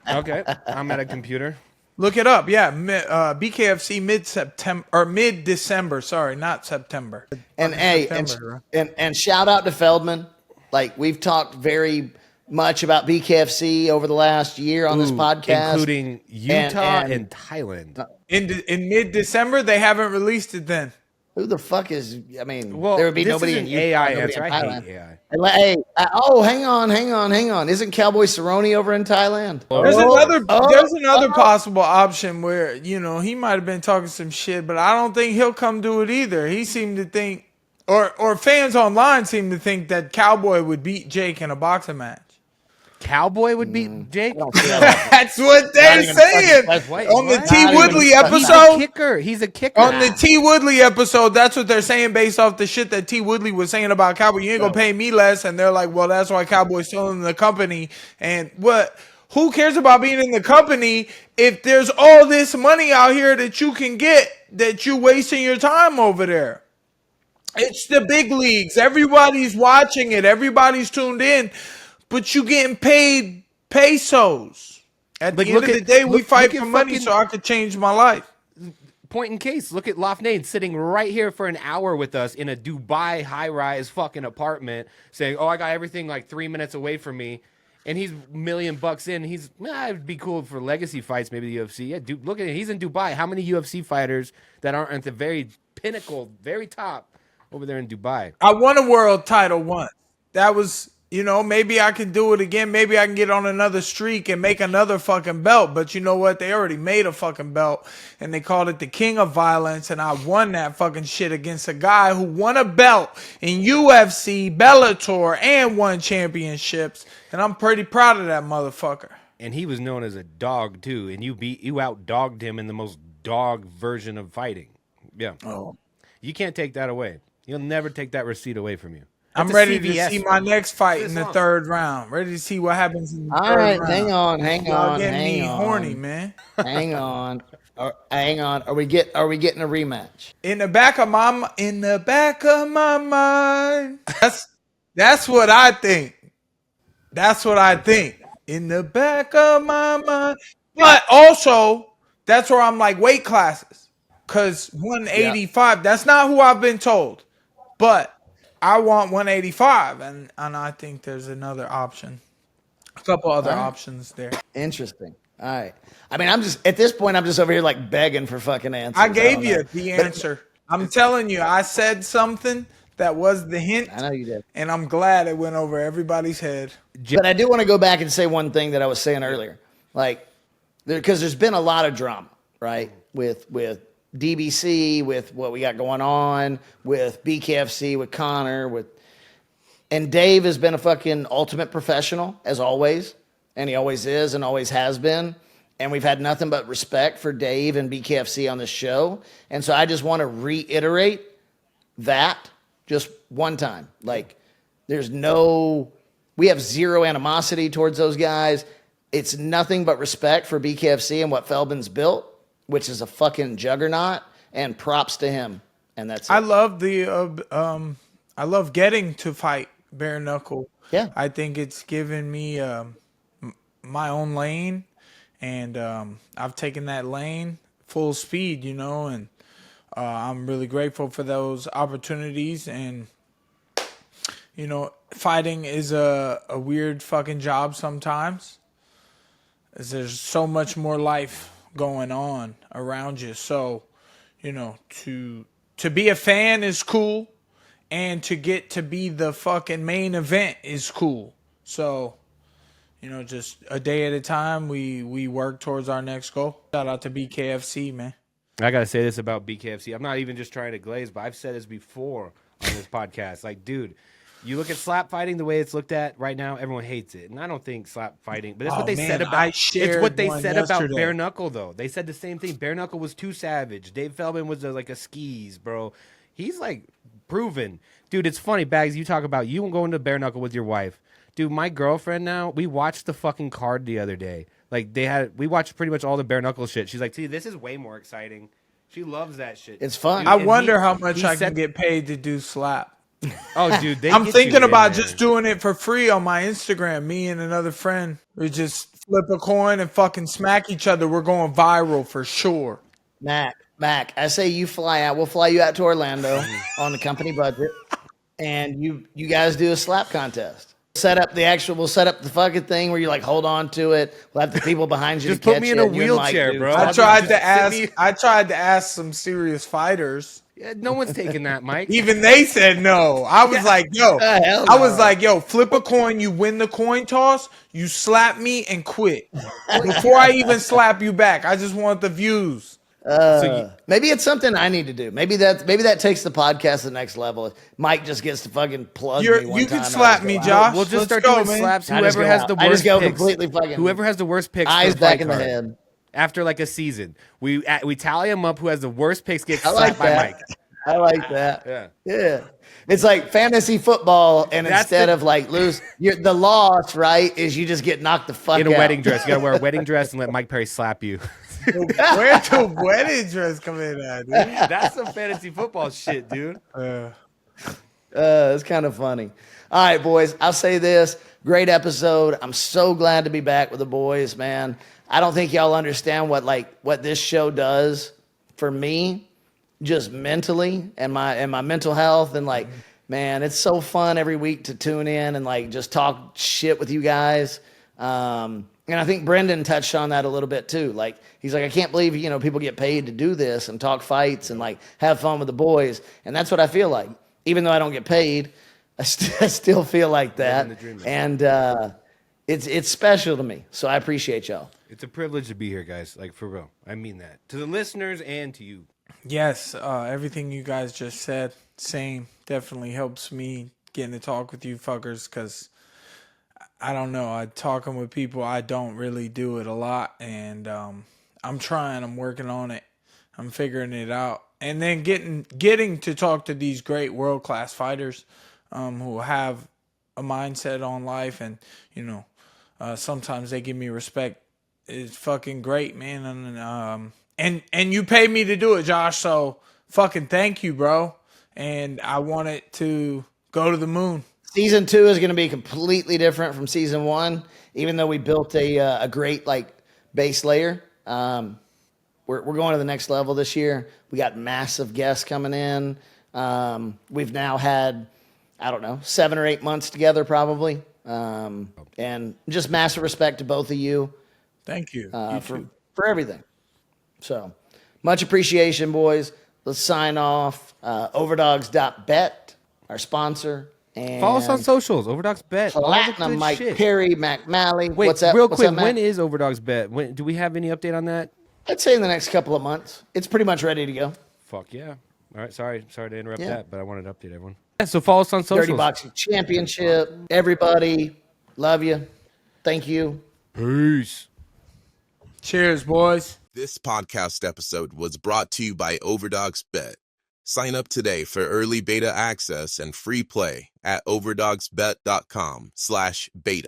Okay, I'm at a computer. Look it up. Yeah, BKFC mid-September or mid-December. Sorry, not September. And hey, and shout out to Feldman. Like we've talked very much about BKFC over the last year on this podcast, including Utah and Thailand. In mid-December, they haven't released it then. Who the fuck is? I mean, Well, there would be this nobody is in an Utah, AI nobody answer. in I Thailand. hate AI. Hey, hang on. Isn't Cowboy Cerrone over in Thailand? There's another possible option where he might have been talking some shit, but I don't think he'll come do it either. He seemed to think, or fans online seem to think that Cowboy would beat Jake in a boxing match. Cowboy would beat Jake? That's what they're saying on the T. Woodley episode. He's a kicker. On the T. Woodley episode, that's what they're saying based off the shit that T. Woodley was saying about Cowboy. You ain't gonna pay me less, and they're like, well, that's why Cowboy's still in the company. And what? Who cares about being in the company if there's all this money out here that you can get that you wasting your time over there? It's the big leagues. Everybody's watching it. Everybody's tuned in. But you getting paid pesos. At the end of the day, we fight for money so I could change my life. Point in case, look at Loughnane sitting right here for an hour with us in a Dubai high-rise fucking apartment saying, I got everything like 3 minutes away from me. And he's $1 million in. It'd be cool for legacy fights, maybe the UFC. Yeah, dude, look at it. He's in Dubai. How many UFC fighters that aren't at the very pinnacle, very top over there in Dubai? I won a world title once. That was... maybe I can do it again. Maybe I can get on another streak and make another fucking belt. But you know what? They already made a fucking belt. And they called it the King of Violence. And I won that fucking shit against a guy who won a belt in UFC, Bellator, and won championships. And I'm pretty proud of that motherfucker. And he was known as a dog, too. And you out-dogged him in the most dog version of fighting. Yeah. Oh. You can't take that away. You'll never take that receipt away from you. I'm ready to see my next fight in the third round. Ready to see what happens in the third round. All right, hang on. Getting me horny, man. Hang on. Are we getting a rematch? In the back of my mind. That's what I think. That's what I think. In the back of my mind. But also, that's where I'm like weight classes. Because 185, that's not who I've been told. But I want 185, and I think there's another option. A couple other options there. Interesting. All right. I mean, I'm just, at this point, I'm just over here like begging for fucking answers. I gave you the answer. I'm telling you, I said something that was the hint. I know you did. And I'm glad it went over everybody's head. But I do want to go back and say one thing that I was saying earlier. Like, because there's been a lot of drama, right? With DBC, with what we got going on, with BKFC, with Conor, and Dave has been a fucking ultimate professional, as always. And he always is and always has been. And we've had nothing but respect for Dave and BKFC on this show. And so I just want to reiterate that just one time. Like, we have zero animosity towards those guys. It's nothing but respect for BKFC and what Feldman's built, which is a fucking juggernaut, and props to him. And that's it. I love I love getting to fight bare knuckle. Yeah. I think it's given me my own lane, and I've taken that lane full speed, and I'm really grateful for those opportunities. And fighting is a weird fucking job sometimes. There's so much more life going on around you. So, to to be a fan is cool, and to get to be the fucking main event is cool. So, just a day at a time, we work towards our next goal. Shout out to BKFC, man. I gotta say this about BKFC. I'm not even just trying to glaze, but I've said this before on this podcast. Like, dude, you look at slap fighting the way it's looked at right now, everyone hates it. And I don't think slap fighting, but that's what they said about it's what they said about bare knuckle though. They said the same thing. Bare knuckle was too savage. Dave Feldman was like a skis, bro. He's like proven. Dude, it's funny, Bags, you talk about you going to bare knuckle with your wife. Dude, my girlfriend now, we watched the fucking card the other day. Like we watched pretty much all the bare knuckle shit. She's like, see, this is way more exciting. She loves that shit. It's fun. Dude, I wonder how much I can get paid to do slap. Oh, dude, I'm thinking about just doing it for free on my Instagram. Me and another friend, we just flip a coin and fucking smack each other. We're going viral for sure. Mac, I say you fly out. We'll fly you out to Orlando on the company budget, and you guys do a slap contest. We'll set up the fucking thing where you like hold on to it. We'll have the people behind you. Just to catch put me in a wheelchair, bro. I tried to ask some serious fighters. Yeah, no one's taking that, Mike. Even they said no. I was like, yo, flip a coin. You win the coin toss. You slap me and quit. Before I even slap you back, I just want the views. Maybe it's something I need to do. Maybe that takes the podcast to the next level. Mike just gets to fucking plug me one you time. can slap me, Josh. We'll just start doing slaps. Whoever has the worst I just go picks, completely fucking. Whoever has the worst picks. Eyes back in the head. After like a season, we tally them up. Who has the worst picks gets slapped by Mike. I like that. Yeah. It's like fantasy football, and instead of like the loss, right, is you just get knocked the fuck out. In a wedding dress. You gotta wear a wedding dress and let Mike Perry slap you. Where the wedding dress come in at, dude? That's some fantasy football shit, dude. It's kind of funny. All right, boys, I'll say this. Great episode. I'm so glad to be back with the boys, man. I don't think y'all understand what this show does for me, just mentally and my mental health, and like, man, it's so fun every week to tune in and like just talk shit with you guys. And I think Brendan touched on that a little bit too. Like, he's like, I can't believe, people get paid to do this and talk fights and like have fun with the boys. And that's what I feel like. Even though I don't get paid, I still feel like that. And it's special to me. So I appreciate y'all. It's a privilege to be here, guys. Like, for real. I mean that. To the listeners and to you. Yes, everything you guys just said, same. Definitely helps me getting to talk with you fuckers, because I don't know. Talking with people, I don't really do it a lot, and I'm trying. I'm working on it. I'm figuring it out, and then getting to talk to these great world class fighters who have a mindset on life, and sometimes they give me respect. It's fucking great, man, and you paid me to do it, Josh. So fucking thank you, bro. And I want it to go to the moon. Season 2 is going to be completely different from season 1, even though we built a great base layer. We're going to the next level this year. We got massive guests coming in. We've now had, 7 or 8 months together probably. And just massive respect to both of you. Thank you. For everything. So much appreciation, boys. Let's sign off. Overdogs.bet, our sponsor. And follow us on socials. Overdogs Bet. Platinum Mike shit. Perry, McMalley. Wait, what's that? Real what's quick, that, when is Overdogs Bet? Do we have any update on that? I'd say in the next couple of months. It's pretty much ready to go. Fuck yeah. All right, sorry to interrupt that, but I wanted to update everyone. Yeah, so follow us on socials. Dirty Boxing Championship. Everybody, love you. Thank you. Peace. Cheers, boys. This podcast episode was brought to you by Overdogs Bet. Sign up today for early beta access and free play at overdogsbet.com/beta.